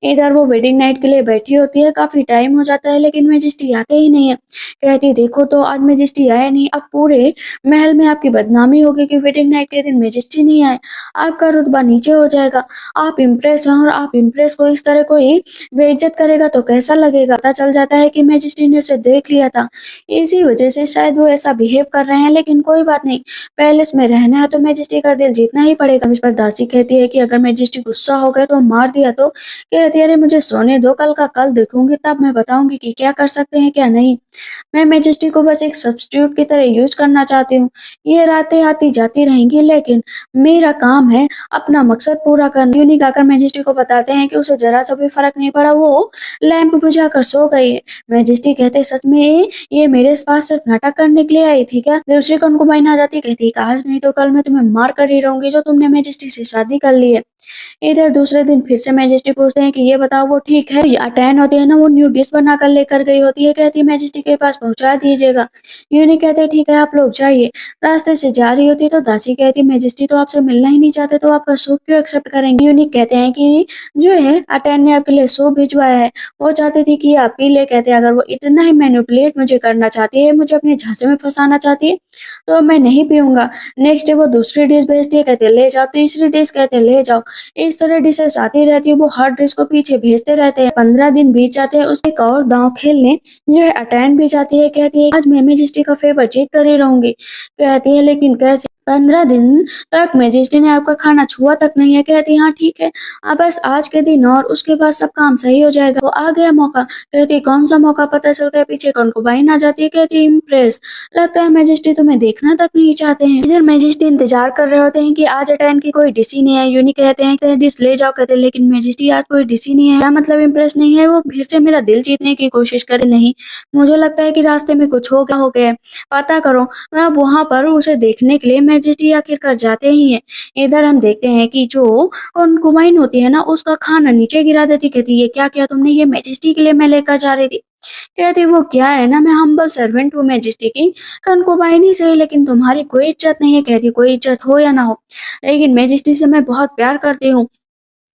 इधर वो वेडिंग नाइट के लिए बैठी होती है, काफी टाइम हो जाता है लेकिन मैजेस्टी आते ही नहीं है। कहती देखो तो आज मैजेस्टी आया नहीं, अब पूरे महल में आपकी बदनामी होगी कि वेडिंग नाइट के दिन मैजेस्टी नहीं आए, आपका रुतबा नीचे हो जाएगा। आप इम्प्रेस हैं और आप इम्प्रेस को इस तरह कोई बेइज्जत करेगा तो कैसा लगेगा। पता चल जाता है कि मैजेस्टी ने उसे देख लिया था, इसी वजह से शायद वो ऐसा बिहेव कर रहे हैं, लेकिन कोई बात नहीं, पैलेस में रहना है तो मैजेस्टी का दिल जीतना ही पड़ेगा। इस पर दासी कहती है कि अगर मैजेस्टी गुस्सा हो गए तो मार दिया तो। कहती है अरे मुझे सोने दो, कल का कल देखूंगी, तब मैं बताऊंगी कि क्या कर सकते हैं क्या नहीं। मैं मैजेस्टी को बस एक सब्स्टिट्यूट की तरह यूज करना चाहती हूँ। ये रातें आती जाती रहेंगी, लेकिन मेरा काम है अपना मकसद पूरा करना। यूनिक आकर मैजेस्टी को बताते हैं कि उसे जरा सा भी फर्क नहीं पड़ा, वो लैंप बुझाकर सो गई है। मैजेस्टी कहते सच में ये मेरे पास सिर्फ नाटक करने के लिए आई थी क्या। दूसरी कंकुबाइन आ जाती, कहती आज नहीं तो कल मैं तुम्हें मार कर ही रहूंगी जो तुमने मैजेस्टी से शादी कर ली है। इधर दूसरे दिन फिर से मैजेस्टी पूछते हैं कि ये बताओ वो ठीक है। अटैन होती है ना, वो न्यू डिश बनाकर लेकर गई होती है। कहती है मैजेस्टी के पास पहुंचा दीजिएगा। यूनिक कहते हैं ठीक है आप लोग जाइए। रास्ते से जा रही होती है तो दासी कहती है मैजेस्टी तो आपसे मिलना ही नहीं चाहते तो आपका सूप क्यों एक्सेप्ट करेंगे। यूनिक कहते हैं कि जो है अटैन ने आपके लिए सूप भिजवाया है, वो चाहती थी कि आप पी ले। कहते हैं अगर वो इतना ही मैनिपुलेट मुझे करना चाहती है, मुझे अपने झांसे में फंसाना चाहती है, तो मैं नहीं पीऊंगा। नेक्स्ट डे वो दूसरी डिश भेजती है, कहते हैं ले जाओ। तीसरी डिश कहते हैं ले जाओ। इस तरह डिशेस आती रहती है, वो हर डिश को पीछे भेजते रहते हैं। 15 दिन बीत जाते हैं, उसके एक और दांव खेलने जो है अटैन भी जाती है। कहती है आज मैं मैजेस्टी का फेवर जीत कर ही रहूंगी। कहती है लेकिन कैसे। 15 दिन तक मैजेस्टी ने आपका खाना छुआ तक नहीं है। कहती हाँ ठीक है, आप बस आज के दिन और उसके बाद सब काम सही हो जाएगा। वो आ गया मौका। कहती कौन सा मौका? पता चलता है पीछे कंकुबाइन आ जाती है। कहती इम्प्रेस, लगता है मैजेस्टी तुम्हें देखना तक नहीं चाहते हैं। इधर मैजेस्टी इंतजार कर रहे होते हैं कि आज अटेंड की कोई डिश ही नहीं है। यूनी कहते हैं कि डिश ले जाओ। कहते हैं लेकिन मैजेस्टी आज कोई डिश ही नहीं है। क्या मतलब इम्प्रेस नहीं है? वो फिर से मेरा दिल जीतने की कोशिश करे। नहीं, मुझे लगता है कि रास्ते में कुछ हो गया है, पता करो। अब वहाँ पर उसे देखने के लिए मैजेस्टी आखिरकार जाते ही हैं। इधर हम देखते हैं कि जो कंकुबाइन होती है ना, उसका खाना नीचे गिरा देती। कहती ये क्या किया तुमने? ये मैजेस्टी के लिए मैं लेकर जा रही थी। कहती वो क्या है ना, मैं हम्बल सर्वेंट हूँ मैजेस्टी की, कंकुबाइन ही सही, लेकिन तुम्हारी कोई इज्जत नहीं है। कहती कोई इज्जत हो या ना हो, लेकिन मैजेस्टी से मैं बहुत प्यार करती हूँ।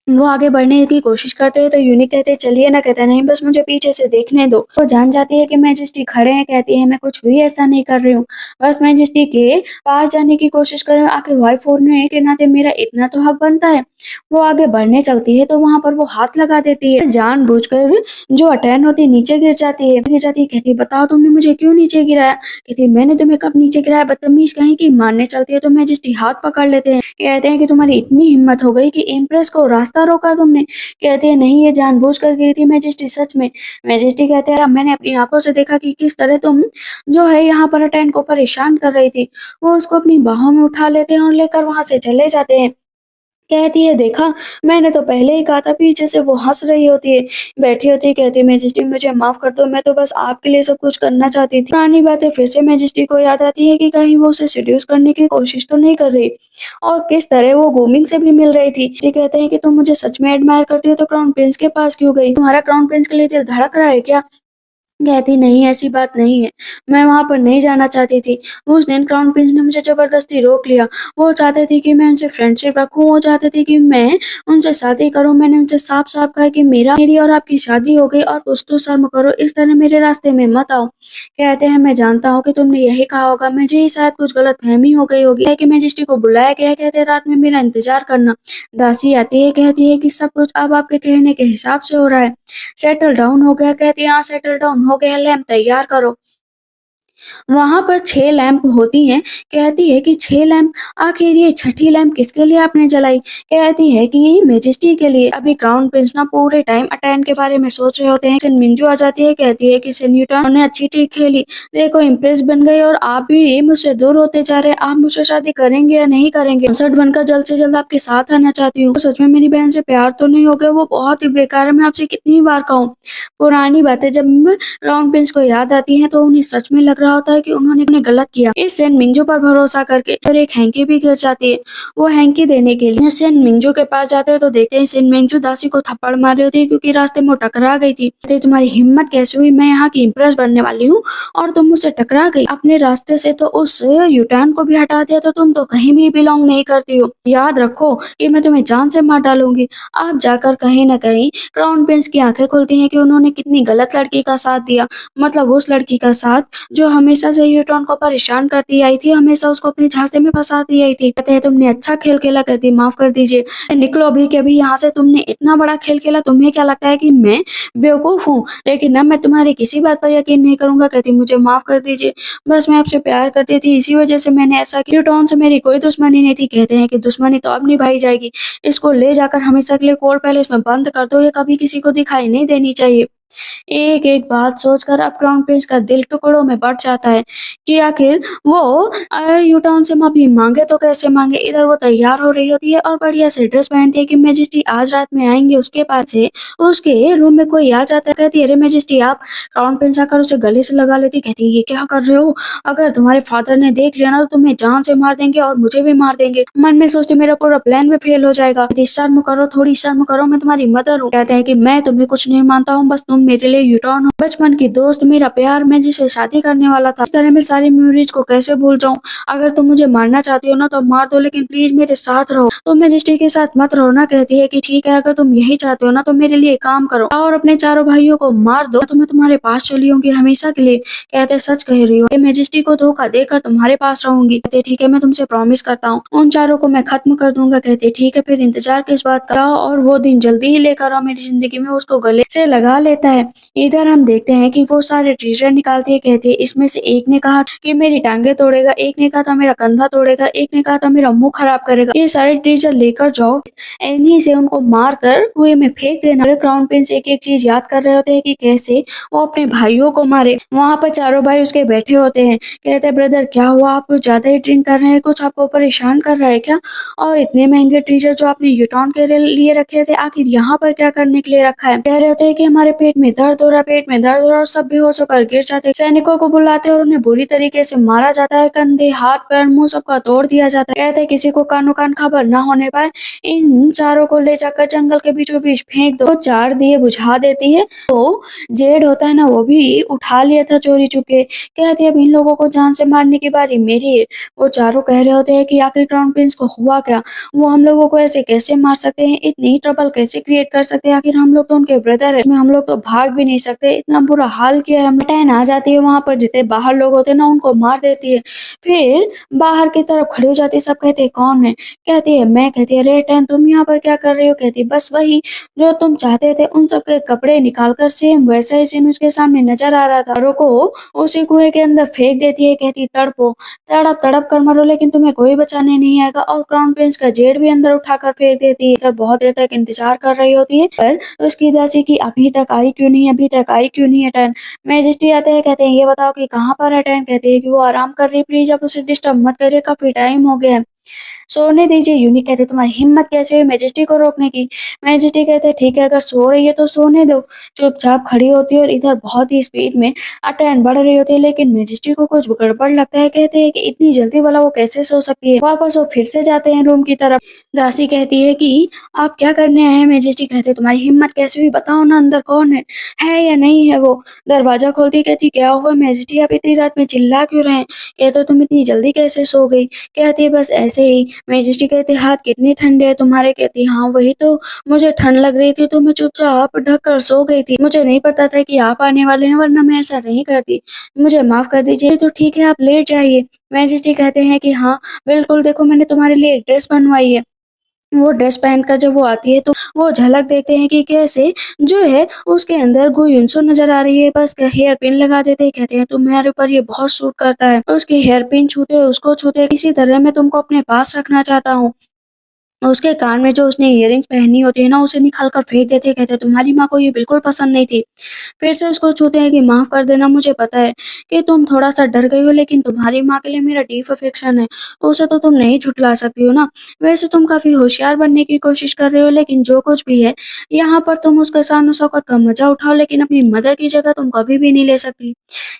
वो आगे बढ़ने की कोशिश करते हैं तो यूनिक कहते हैं चलिए ना। कहते हैं नहीं, बस मुझे पीछे से देखने दो। वो जान जाती है कि मैजेस्टी खड़े हैं। कहती है मैं कुछ भी ऐसा नहीं कर रही हूँ, बस मैजेस्टी के पास जाने की कोशिश कर रही हूँ। आखिर वाइफ होने के नाते मेरा इतना तो हक बनता है। वो आगे बढ़ने चलती है तो वहां पर वो हाथ लगा देती है। जानबूझकर जो अटैन होती है नीचे गिर जाती है। कहती बताओ तुमने मुझे क्यों नीचे गिराया? कहती मैंने तुम्हें कब नीचे गिराया? बदतमीज कहीं की। मारने चलती है तो मैजेस्टी हाथ पकड़ लेते हैं। कहते हैं कि तुम्हारी इतनी हिम्मत हो गई कि इम्प्रेस को रास्ता रोका तुमने? कहते हैं नहीं, ये जानबूझकर गिरी थी मैजेस्टी, सच में। मैजेस्टी कहते हैं अब मैंने अपनी आंखों से देखा कि किस तरह तुम जो है यहाँ पर अटेंड को परेशान कर रही थी। वो उसको अपनी बाहों में उठा लेते हैं और लेकर वहां से चले जाते हैं। कहती है देखा, मैंने तो पहले ही कहा था। पीछे से वो हंस रही होती है, बैठी होती है। कहती है मैजेस्टी मुझे माफ कर दो, मैं तो बस आपके लिए सब कुछ करना चाहती थी। पुरानी बातें फिर से मैजेस्टी को याद आती है कि कहीं वो उसे सेड्यूस करने की कोशिश तो नहीं कर रही, और किस तरह वो गोमिंग से भी मिल रही थी। जी कहते हैं कि तुम मुझे सच में एडमायर करती हो तो क्राउन प्रिंस के पास क्यों गई? तुम्हारा क्राउन प्रिंस के लिए दिल धड़क रहा है क्या? कहती नहीं, ऐसी बात नहीं है, मैं वहाँ पर नहीं जाना चाहती थी। उस दिन क्राउन प्रिंस ने मुझे ज़बरदस्ती रोक लिया। वो चाहते थे कि मैं उनसे फ्रेंडशिप रखूँ, वो चाहते थे कि मैं उनसे शादी करूँ। मैंने उनसे साफ-साफ कहा कि मेरी और आपकी शादी हो गई और कुछ तो शर्म करो, इस तरह मेरे रास्ते में मत आओ। कहते हैं मैं जानता हूँ कि तुमने यही कहा होगा, मुझे ही शायद कुछ गलतफ़हमी हो गई होगी। है कि मैजेस्टी को बुलाया गया है। कहते हैं रात में मेरा इंतज़ार करना। दासी आती है, कहती है कि सब कुछ अब आपके कहने के हिसाब से हो रहा है। सेटल डाउन हो गया? कहती है हाँ सेटल डाउन हो गया, लैंप तैयार करो। वहाँ पर 6 लैंप होती हैं। कहती है कि 6 लैंप, आखिर ये छठी लैंप किसके लिए आपने जलाई? कहती है कि ये मैजेस्टी के लिए। अभी क्राउन प्रिंस ना पूरे टाइम अटैन के बारे में सोच रहे होते हैं। सेन मिंजू आ जाती है, कहती है कि सेन्यूटन ने अच्छी ट्रिक खेली, देखो इम्प्रेस बन गई और आप भी मुझसे दूर होते जा रहे हैं। आप मुझसे शादी करेंगे या नहीं करेंगे? कंसर्ट बनकर जल्द से जल्द आपके साथ आना चाहती हूँ। सच में मेरी बहन से प्यार तो नहीं हो गया? वो बहुत ही बेकार है, मैं आपसे कितनी बार कहूँ। पुरानी बातें जब क्राउन प्रिंस को याद आती हैं तो उन्हें सच में लग रहा होता है कि उन्होंने गलत किया। इस सेन मिंजो पर भरोसा करके और एक हैंकी भी गिर जाती है। वो हैंकी देने के लिए सेन मिंजो के पास जाते हैं तो देखते हैं सेन मिंजो दासी को थप्पड़ मार रही होती है क्योंकि रास्ते में वो टकरा गई थी। कहते हैं, तुम्हारी हिम्मत कैसे हुई? मैं यहाँ की इम्प्रेस बनने वाली हूँ और तुम मुझसे टकरा गई। अपने रास्ते से तो उस यूटर्न को भी हटा दिया तो तुम तो कहीं भी बिलोंग नहीं करती हो। याद रखो कि मैं तुम्हें जान से मार डालूंगी। आप जाकर कहीं न कहीं क्राउन प्रिंस की आंखें खुलती हैं कि उन्होंने कितनी गलत लड़की का साथ दिया। मतलब उस लड़की का साथ जो हमेशा से यूटर्न को परेशान करती आई थी, हमेशा उसको अपने झांसे में फंसाती आई थी। कहते हैं तुमने अच्छा खेल खेला। कहती माफ कर दीजिए, निकलो अभी के अभी यहाँ से। तुमने इतना बड़ा खेल खेला, तुम्हें क्या लगता है कि मैं बेवकूफ हूँ? लेकिन अब मैं तुम्हारी किसी बात पर यकीन नहीं करूंगा। कहती मुझे माफ कर दीजिए, बस मैं आपसे प्यार करती थी, इसी वजह से मैंने ऐसा किया। यूटर्न से मेरी कोई दुश्मनी नहीं थी। कहते हैं कि दुश्मनी तो अब निभाई जाएगी, इसको ले जाकर हमेशा के लिए कोर्ट पैलेस में बंद कर दो, ये कभी किसी को दिखाई नहीं देनी चाहिए। एक-एक बात सोचकर अब क्राउन प्रिंस का दिल टुकड़ों में बँट जाता है कि आखिर वो यूटाउन से माफ़ी माँगे तो कैसे माँगे। इधर वो तैयार हो रही होती है और बढ़िया से ड्रेस पहनती है कि मैजेस्टी आज रात में आएँगे। उसके पास से उसके रूम में कोई आ जाता है। कहती है अरे मैजेस्टी आप। क्राउन प्रिंस आकर उसे गले से लगा लेती। कहती है ये क्या कर रहे हो? अगर तुम्हारे फादर ने देख लिया ना तो तुम्हें जान से मार देंगे और मुझे भी मार देंगे। मन में सोचती मेरा पूरा प्लान भी फेल हो जाएगा। कहती शर्म करो, थोड़ी शर्म करो, मैं तुम्हारी मदर हूँ। कहते हैं कि मैं तुम्हें कुछ नहीं मानता हूँ, बस तुम मेरे लिए यूटर्न हो, बचपन की दोस्त, मेरा प्यार, मैं जिसे शादी करने वाला था। इस तरह मैं सारी मेमोरीज को कैसे भूल जाऊं? अगर तुम मुझे मारना चाहती हो ना तो मार दो, लेकिन प्लीज मेरे साथ रहो। तुम मैजेस्टी के साथ मत रहो ना। कहती है कि ठीक है, अगर तुम यही चाहते हो ना तो मेरे लिए काम करो और अपने चारों भाइयों को मार दो, तो मैं तुम्हारे पास चली होंगी हमेशा के लिए। कहते सच कह रही हो? मैजेस्टी को धोखा देकर तुम्हारे पास रहूंगी। कहते ठीक है, मैं तुमसे प्रॉमिस करता हूँ उन चारों को मैं खत्म कर दूंगा। कहते ठीक है, फिर इंतजार किस बात का, और वो दिन जल्दी ही लेकर आओ मेरी जिंदगी में। उसको गले से लगा लेता है। है। इधर हम देखते हैं कि वो सारे ट्रेजर निकालती है, कहती है इसमें से एक ने कहा कि मेरी टांगे तोड़ेगा, एक ने कहा था मेरा कंधा तोड़ेगा, एक ने कहा था मेरा मुंह खराब करेगा, ये सारे ट्रेजर लेकर जाओ, इन्हीं से उनको मार कर कुएं में फेंक देना। अरे क्राउन प्रिंस एक एक चीज याद कर रहे होते हैं कि कैसे वो अपने भाइयों को मारे। वहाँ पर चारों भाई उसके बैठे होते हैं, कहते हैं ब्रदर क्या हुआ, आप कुछ ज्यादा ही ड्रिंक कर रहे हैं, कुछ आपको परेशान कर रहा है क्या? और इतने महंगे ट्रेजर जो आपने यूटॉन के लिए रखे थे, आखिर यहाँ पर क्या करने के लिए रखा है? कह रहे होते हैं कि हमारे पेट में दर्द हो रहा है, पेट में दर्द हो रहा है, और सब बेहोश होकर गिर जाते हैं। सैनिकों को बुलाते हैं और उन्हें बुरी तरीके से मारा जाता है, कंधे हाथ पैर मुंह सबका तोड़ दिया जाता है। कहते हैं किसी को कानो कान खबर न होने पाए, इन चारों को ले जाकर जंगल के बीचों बीच फेंक दो। वो 4 दिए बुझा देती है। तो जेड होता है ना, वो भी उठा लिया था चोरी चुके। कहती है अब इन लोगों को जान से मारने की बारी मेरी है। वो चारों कह रहे होते हैं कि आखिर क्राउन प्रिंस को हुआ क्या, वो हम लोगों को ऐसे कैसे मार सकते हैं, इतनी ट्रबल कैसे क्रिएट कर सकते हैं, आखिर हम लोग तो उनके ब्रदर है, हम लोग तो भाग भी नहीं सकते, इतना बुरा हाल किया है। टैन आ जाती है वहां पर, जितने बाहर लोग होते हैं ना उनको मार देती है। फिर बाहर की तरफ खड़ी हो जाती है, सब कहते हैं कौन है? कहती है मैं। कहती है अरे टैन तुम यहाँ पर क्या कर रही हो? कहती है बस वही जो तुम चाहते थे, उन सब के कपड़े निकाल कर सेम वैसा ही सीन उसके सामने नजर आ रहा था। को उसी कुएं के अंदर फेंक देती है, कहती तड़पो, तड़प तड़प कर मरो लेकिन तुम्हें कोई बचाने नहीं आएगा। और क्राउन प्रिंस का जेड भी अंदर उठाकर फेंक देती है। इधर बहुत देर तक इंतजार कर रही होती है, पर उसकी दासी की अभी तक आई क्यों नहीं, अभी तक आई क्यों नहीं है टैन। मैजेस्टी आते हैं, कहते हैं ये बताओ कि कहाँ पर है टैन। कहते हैं कि वो आराम कर रही है, प्लीज आप उसे डिस्टर्ब मत करिए, काफी टाइम हो गया है, सोने दीजिए। यूनिक कहते तुम्हारी हिम्मत कैसे हुई मैजेस्टी को रोकने की? मैजेस्टी कहते ठीक है अगर सो रही है तो सोने दो। चुपचाप खड़ी होती है और इधर बहुत ही स्पीड में अटेंड बढ़ रही होती है, लेकिन मैजेस्टी को कुछ गड़बड़ लगता है। कहते हैं कि इतनी जल्दी वाला वो कैसे सो सकती है। वापस वो फिर से जाते हैं रूम की तरफ। दासी कहती है कि आप क्या करने आए हैं? मैजेस्टी कहते तुम्हारी हिम्मत कैसे हुई, बताओ ना अंदर कौन है या नहीं है वो? दरवाजा खोलती कहती क्या हुआ मैजेस्टी, आप इतनी रात में चिल्ला क्यों रहे हैं? कहते तुम इतनी जल्दी कैसे सो गई? कहती है बस ऐसे ही। मैजेस्टी कहते हाथ कितने ठंडे है तुम्हारे? कहती हाँ वही तो, मुझे ठंड लग रही थी तो मैं चुपचाप ढक कर सो गई थी, मुझे नहीं पता था कि आप आने वाले हैं, वरना मैं ऐसा नहीं करती, मुझे माफ कर दीजिए। तो ठीक है आप लेट जाइए। मैजेस्टी कहते हैं कि हाँ बिल्कुल, देखो मैंने तुम्हारे लिए एक ड्रेस बनवाई है। वो ड्रेस पहनकर जब वो आती है तो वो झलक देखते हैं कि कैसे जो है उसके अंदर गुयुनसो नजर आ रही है। बस हेयर पिन लगा देते हैं, कहते हैं तुम्हारे ऊपर ये बहुत सूट करता है। उसकी हेयर पिन छूते, उसको छूते, इसी तरह मैं तुमको अपने पास रखना चाहता हूँ। उसके कान में जो उसने इयररिंग्स पहनी होती है ना, उसे निकाल कर फेंक देते हैं, कहते हैं तुम्हारी माँ को ये बिल्कुल पसंद नहीं थी। फिर से उसको छूते हैं कि माफ कर देना, मुझे पता है कि तुम थोड़ा सा डर गई हो, लेकिन तुम्हारी माँ के लिए मेरा डीप अफेक्शन है, तो उसे तो तुम नहीं झुठला सकती हो ना। वैसे तुम काफी होशियार बनने की कोशिश कर रहे हो, लेकिन जो कुछ भी है यहाँ पर तुम उसके शान शौकत का मजा उठाओ, लेकिन अपनी मदर की जगह तुम कभी भी नहीं ले सकती।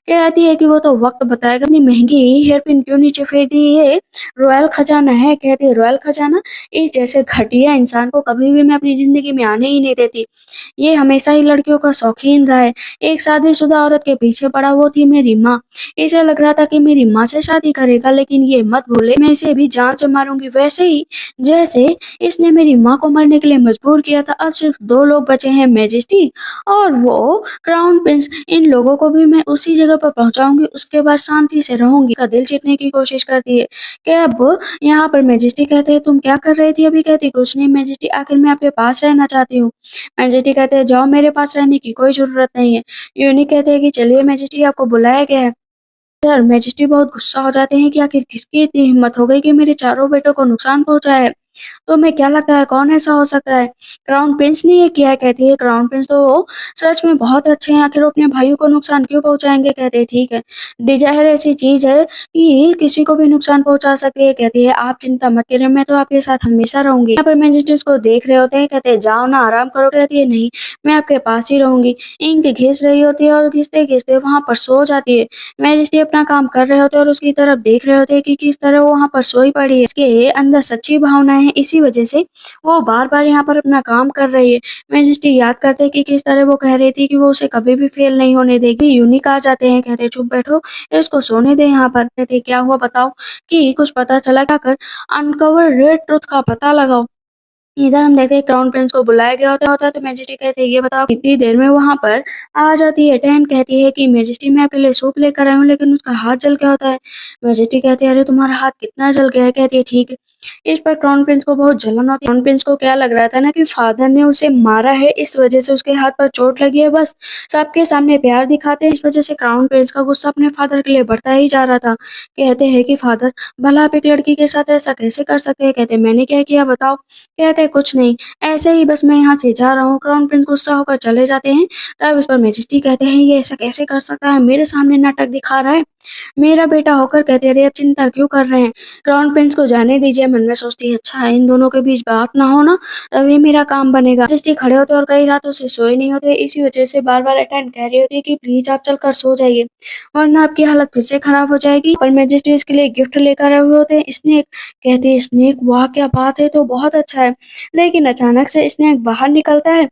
कहती है कि वो तो वक्त बताएगा। अपनी महंगी हेयर पिन क्यों नीचे फेंक दी? ये रॉयल खजाना है। कहती है रॉयल खजाना, इस जैसे घटिया इंसान को कभी भी मैं अपनी जिंदगी में आने ही नहीं देती। ये हमेशा ही लड़कियों का शौकीन रहा है। एक शादीशुदा औरत के पीछे पड़ा, वो थी मेरी माँ। इसे लग रहा था कि मेरी माँ से शादी करेगा, लेकिन ये मत भूले मैं इसे भी जान से मारूंगी, वैसे ही जैसे इसने मेरी माँ को मरने के लिए मजबूर किया था। अब सिर्फ 2 लोग बचे हैं, मैजेस्टी और वो क्राउन प्रिंस। इन लोगों को भी मैं उसी जगह पर पहुंचाऊंगी, उसके बाद शांति से रहूंगी। का दिल जीतने की कोशिश करती है कि अब यहाँ पर मैजेस्टी कहते हैं तुम क्या कर रही थी अभी? कहती कुछ नहीं मैजेस्टी, आखिर मैं आपके पास रहना चाहती हूँ। मैजेस्टी कहते हैं जाओ, मेरे पास रहने की कोई जरूरत नहीं है। यूनिक कहते हैं कि चलिए मैजेस्टी, आपको बुलाया गया है। सर मैजेस्टी बहुत गुस्सा हो जाते हैं कि आखिर किसकी इतनी हिम्मत हो गई कि मेरे चारों बेटों को नुकसान पहुंचाया है। तो मैं क्या लगता है कौन ऐसा हो सकता है? क्राउन प्रिंस ने ये किया है। कहती है क्राउन प्रिंस तो सच में बहुत अच्छे हैं, आखिर वो अपने भाइयों को नुकसान क्यों पहुंचाएंगे? कहते हैं ठीक है, डिजायर ऐसी चीज है कि किसी को भी नुकसान पहुंचा सकती है। कहती है आप चिंता मत करिए, मैं तो आपके साथ हमेशा रहूंगी। यहाँ पर मैजिस्ट्रेट को देख रहे होते हैं, कहते हैं जाओ ना आराम करो। कहती है नहीं, मैं आपके पास ही रहूंगी। इंक घिस रही होती है और घिसते घिसते वहां पर सो जाती है। मैजिस्ट्रेट अपना काम कर रहे होते हैं और उसकी तरफ देख रहे होते हैं कि किस तरह वो वहां पर सोई पड़ी है। इसके अंदर सच्ची भावनाएं हैं, इसी वजह से वो बार बार यहाँ पर अपना काम कर रही है। मैजिस्ट्रेट याद करते हैं कि किस तरह वो कह रही थी कि वो उसे कभी भी फेल नहीं होने देगी। यूनिक आ जाते हैं, कहते हैं चुप बैठो, इसको सोने दे यहाँ पर। कहते हैं क्या हुआ बताओ, कि कुछ पता चला क्या? कर अनकवर रेड ट्रुथ का पता लगाओ। इधर हम देखते हैं क्राउन प्रिंस को बुलाया गया होता है तो मैजेस्टी कहते हैं ये बताओ कितनी देर में वहां पर आ जाती है। टैन कहती है कि मैजेस्टी मैं आपके लिए सूप लेकर आई हूँ, लेकिन उसका हाथ जल गया होता है। मैजेस्टी कहती है अरे तुम्हारा हाथ कितना जल गया है? कहती है ठीक है, इस पर क्राउन प्रिंस को बहुत जलन होती है। क्राउन प्रिंस को क्या लग रहा था ना कि फादर ने उसे मारा है, इस वजह से उसके हाथ पर चोट लगी है, बस सबके सामने प्यार दिखाते हैं। इस वजह से क्राउन प्रिंस का गुस्सा अपने फादर के लिए बढ़ता ही जा रहा था। कहते हैं कि फादर, भला आप एक लड़की के साथ ऐसा कैसे कर सकते हैं? कहते मैंने क्या किया बताओ? कहते कुछ नहीं, ऐसे ही बस मैं यहाँ से जा रहा हूँ। क्राउन प्रिंस गुस्सा होकर चले जाते हैं। तब इस पर मैजेस्टी कहते हैं ये ऐसा कैसे कर सकता है, मेरे सामने नाटक दिखा रहा है। मेरा बेटा होकर कहते अरे अब चिंता क्यों कर रहे हैं, क्राउन प्रिंस को जाने दीजिए। मन में सोचती है अच्छा इन दोनों के बीच बात ना हो ना, तभी मेरा काम बनेगा। जस्टी खड़े होते और कई रातों से सोए नहीं होते, इसी वजह से बार बार अटेंड कह रही होती है कि प्लीज आप चलकर सो जाइए वरना आपकी हालत फिर से खराब हो जाएगी। पर मैजेस्टी इसके लिए गिफ्ट लेकर आए हुए होते हैं, स्नेक। कहते हैं स्नेक वाह क्या बात है, तो बहुत अच्छा है। लेकिन अचानक से स्नेक बाहर निकलता है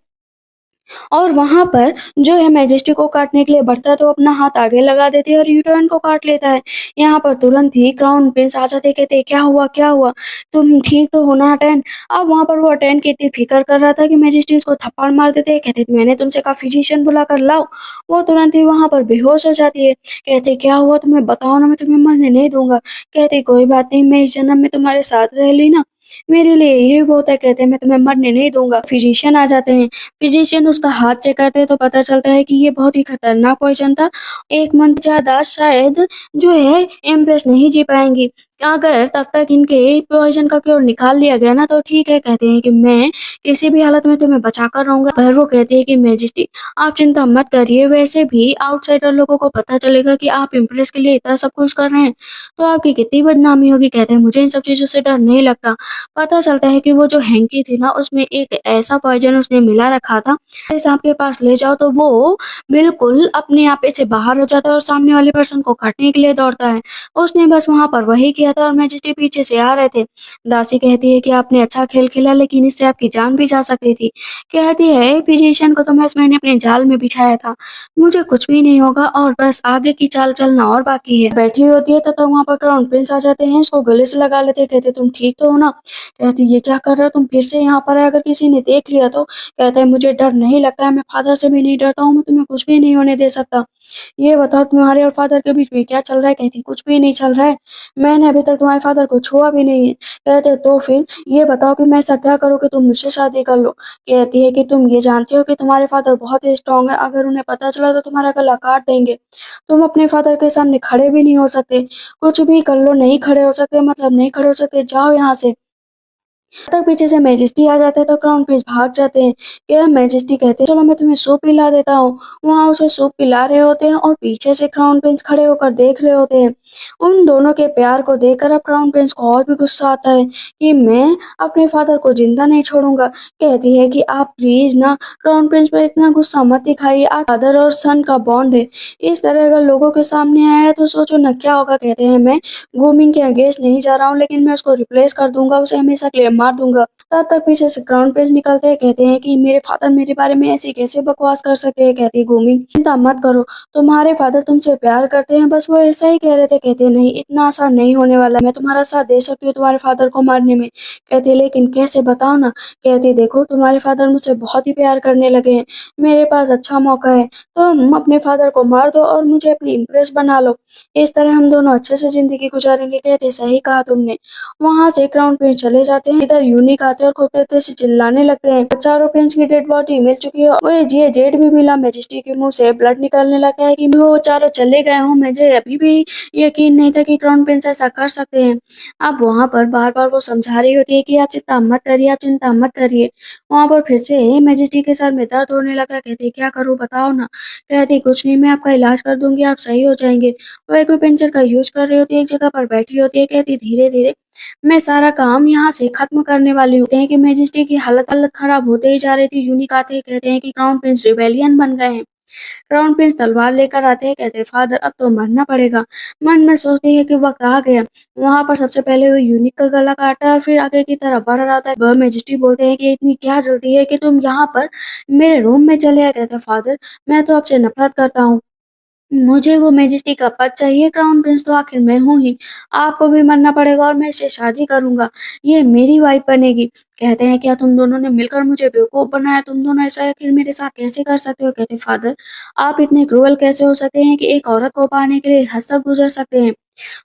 और वहाँ पर जो है मैजेस्टी को काटने के लिए बढ़ता है तो अपना हाथ आगे लगा देती है और यूटर्न को काट लेता है। यहाँ पर तुरंत ही क्राउन प्रिंस आ जाते, कहते क्या हुआ क्या हुआ, तुम ठीक तो हो ना अटेन? अब वहाँ पर वो अटेन की इतनी फिक्र कर रहा था कि मैजेस्टी उसको थप्पड़ मार देते हैं। कहते मैंने तुमसे कहा फिजिशियन बुला कर लाओ। वो तुरंत ही वहाँ पर बेहोश हो जाती है। कहते क्या हुआ तुम्हें बताओ ना, मैं तुम्हें मरने नहीं दूंगा। कहते कोई बात नहीं, मैं इस जन्म में तुम्हारे साथ रह ली ना, मेरे लिए यही बहुत है। कहते मैं तुम्हें मरने नहीं दूंगा। फिजिशियन आ जाते हैं। फिजिशियन उसका हाथ चेक करते हैं तो पता चलता है कि ये बहुत ही खतरनाक पॉइजन था। 1 मंथ ज़्यादा शायद जो है एम्प्रेस नहीं जी पाएँगी। अगर तब तक इनके पॉइजन का क्योर निकाल लिया गया ना तो ठीक है। कहते हैं कि मैं किसी भी हालत में तुम्हें बचा कर रहूँगा। पर वो कहती है कि मैजेस्टी आप चिंता मत करिए, वैसे भी आउटसाइडर लोगों को पता चलेगा कि आप इम्प्रेस के लिए इतना सब कुछ कर रहे हैं, तो आपकी कितनी बदनामी होगी। कहते हैं मुझे इन सब चीज़ों से डर नहीं लगता। पता चलता है कि वो जो हैंकी थी ना उसमें एक ऐसा पॉइजन उसने मिला रखा था, सांप के पास ले जाओ तो वो बिल्कुल अपने आप से बाहर हो जाता है और सामने वाले पर्सन को काटने के लिए दौड़ता है। उसने बस वहाँ पर वही किया था और मैजेस्टी पीछे से आ रहे थे। दासी कहती है कि आपने अच्छा खेल खेला लेकिन इससे आपकी जान भी जा सकती थी। कहती है फिजिशियन को तो मैंने अपने जाल में बिछाया था, मुझे कुछ भी नहीं होगा और बस आगे की चाल चलना और बाकी है। बैठी होती है तब तक वहाँ पर क्राउन प्रिंस आ जाते हैं, उसको गले से लगा लेते हैं। कहते तुम ठीक तो हो ना? कहती ये क्या कर रहे हो तुम फिर से यहाँ पर आए, अगर किसी ने देख लिया तो? कहता है मुझे डर नहीं लगता है, मैं फादर से भी नहीं डरता हूँ, मैं तुम्हें कुछ भी नहीं होने दे सकता। ये बताओ तुम्हारे और फादर के बीच में क्या चल रहा है? कहती कुछ भी नहीं चल रहा है, मैंने अभी तक तुम्हारे फादर को छुआ भी नहीं है। कहते तो फिर ये बताओ कि मैं ऐसा क्या करूँ कि तुम मुझसे शादी कर लो? कहती है कि तुम ये जानती हो कि तुम्हारे फादर बहुत ही स्ट्रांग है, अगर उन्हें पता चला तो तुम्हारा गला काट देंगे। तुम अपने फादर के सामने खड़े भी नहीं हो सकते, कुछ भी कर लो नहीं खड़े हो सकते, मतलब नहीं खड़े हो सकते, जाओ यहाँ से। तक पीछे से मैजेस्टी आ जाता है तो क्राउन प्रिंस भाग जाते हैं। क्या मैजेस्टी कहते हैं चलो मैं तुम्हें सूप पिला देता हूँ। वहाँ उसे सूप पिला रहे होते हैं और पीछे से क्राउन प्रिंस खड़े होकर देख रहे होते हैं। उन दोनों के प्यार को देखकर अब क्राउन प्रिंस को और भी गुस्सा आता है कि मैं अपने फादर को जिंदा नहीं छोड़ूंगा। कहती है कि आप प्लीज ना क्राउन प्रिंस पर इतना गुस्सा मत दिखाइए, फादर और सन का बॉन्ड है, इस तरह अगर लोगों के सामने आया है तो सोचो ना क्या होगा। कहते हैं मैं ग्रूमिंग के अगेंस्ट नहीं जा रहा हूँ लेकिन मैं उसको रिप्लेस कर दूंगा, उसे हमेशा के लिए मार दूंगा। तब तक पीछे से क्राउन प्रिंस निकलते हैं। कहते हैं कि मेरे फादर मेरे बारे में ऐसी कैसे बकवास कर सकते हैं। कहती ग्रूमिंग चिंता मत करो, तुम्हारे फादर तुमसे प्यार करते हैं, बस वो ऐसा ही कह रहे थे। कहते नहीं इतना आसान नहीं होने वाला, मैं तुम्हारा साथ दे सकती हूँ तुम्हारे फादर को मारने में। कहती लेकिन कैसे बताओ ना। कहती देखो तुम्हारे फादर मुझसे बहुत ही प्यार करने लगे हैं, मेरे पास अच्छा मौका है, तुम अपने फादर को मार दो और मुझे अपनी इम्प्रेस बना लो, इस तरह हम दोनों अच्छे से जिंदगी गुजारेंगे। कहते सही कहा तुमने। वहाँ से क्राउन प्रिंस चले जाते हैं, इधर यूनिक आते हैं और खूब तेज से चिल्लाने लगते हैं। चारों प्रिंस की डेड बॉडी मिल चुकी है, वो ये जेड भी मिला। मैजेस्टी के मुंह से ब्लड निकलने लगता है कि वो चारों चले गए हों, मुझे अभी भी यकीन नहीं था कि क्राउन प्रिंस ऐसा कर सकते हैं। अब वहाँ पर बार बार वो समझा रही होती है कि आप चिंता मत करिए, आप चिंता मत करिए। वहाँ पर फिर से मैजेस्टी के सर में दर्द होने लगा। कहती क्या करूँ बताओ ना। कहती कुछ नहीं, मैं आपका इलाज कर दूंगी, आप सही हो जाएंगे। वो एक्यूपेंचर का यूज कर रही होती है, एक जगह पर बैठी होती है। कहती धीरे धीरे मैं सारा काम यहाँ से खत्म करने वाली हूँ। कहते हैं कि मैजेस्टी की हालत खराब होते ही जा रही थी। यूनिक आते ही कहते हैं कि क्राउन प्रिंस रिबेलियन बन गए हैं। क्राउन प्रिंस तलवार लेकर आते हैं। कहते हैं फादर अब तो मरना पड़ेगा। मन में सोचती है कि वक्त आ गया। वहां पर सबसे पहले वो यूनिक का गला काटा और फिर आगे की तरफ बढ़ रहा था। वह मैजेस्टी बोलते हैं कि इतनी क्या जल्दी है कि तुम यहाँ पर मेरे रूम में चले आए। कहते हैं फादर मैं तो आपसे नफरत करता हूँ, मुझे वो मैजेस्टी का पद चाहिए, क्राउन प्रिंस तो आखिर मैं हूँ ही, आपको भी मरना पड़ेगा और मैं इससे शादी करूंगा, ये मेरी वाइफ बनेगी। कहते हैं क्या तुम दोनों ने मिलकर मुझे बेवकूफ बनाया, तुम दोनों ऐसा आखिर मेरे साथ कैसे कर सकते हो। कहते फादर आप इतने क्रूअल कैसे हो सकते हैं कि एक औरत को पाने के लिए हद तक गुजर सकते हैं।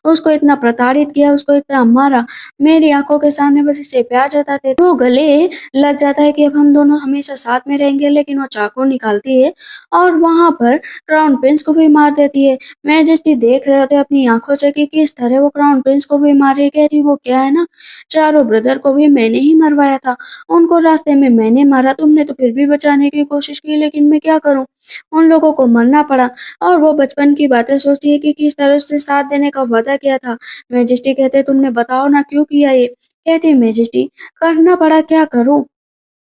उसको इतना प्रताड़ित किया, उसको इतना मारा, मेरी आँखों के सामने बस इससे प्यार जताते थे। वो गले लग जाता है कि अब हम दोनों हमेशा साथ में रहेंगे, लेकिन वो चाकू निकालती है और वहाँ पर क्राउन प्रिंस को भी मार देती है। मैजेस्टी देख रहे होते अपनी आँखों से कि किस तरह वो क्राउन प्रिंस को भी मार रही। कहती वो क्या है ना, चारों ब्रदर को भी मैंने ही मरवाया था, उनको रास्ते में मैंने मारा, तुमने तो फिर भी बचाने की कोशिश की, लेकिन मैं क्या करूँ, उन लोगों को मरना पड़ा। और वो बचपन की बातें सोचती है कि किस तरह उससे साथ देने का वादा किया था। मैजेस्टी कहते तुमने बताओ ना क्यों किया ये? कहती मैजेस्टी करना पड़ा, क्या करूँ?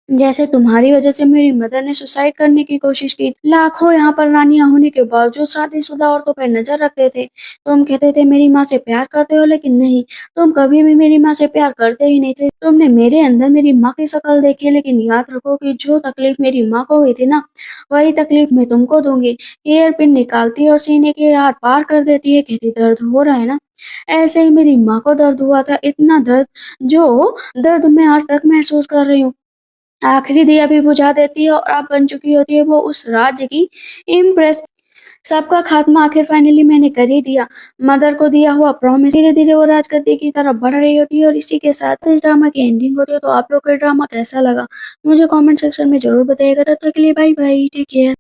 जैसे तुम्हारी वजह से मेरी मदर ने सुसाइड करने की कोशिश की। लाखों यहाँ पर रानियां होने के बावजूद शादीशुदा औरतों पर नजर रखते थे। तुम कहते थे मेरी माँ से प्यार करते हो, लेकिन नहीं, तुम कभी भी मेरी माँ से प्यार करते ही नहीं थे। तुमने मेरे अंदर मेरी माँ की शक्ल देखी है, लेकिन याद रखो कि जो तकलीफ मेरी माँ को हुई थी ना, वही तकलीफ मैं तुमको दूंगी। एयर पिन निकालती है और सीने के यार पार कर देती है। कहती दर्द हो रहा है ना? ऐसे ही मेरी माँ को दर्द हुआ था, इतना दर्द जो दर्द मैं आज तक महसूस कर रही हूँ। आखिरी दिया भी बुझा देती है और अब बन चुकी होती है वो उस राज्य की इम्प्रेस। सबका खात्मा आखिर फाइनली मैंने कर ही दिया। मदर को दिया हुआ प्रॉमिस धीरे धीरे वो राजगद्दी की तरफ बढ़ रही होती है और इसी के साथ इस ड्रामा की एंडिंग होती है। तो आप लोग का ड्रामा कैसा लगा मुझे कमेंट सेक्शन में जरूर बताइएगा। तब तक के लिए बाय बाय, टेक केयर।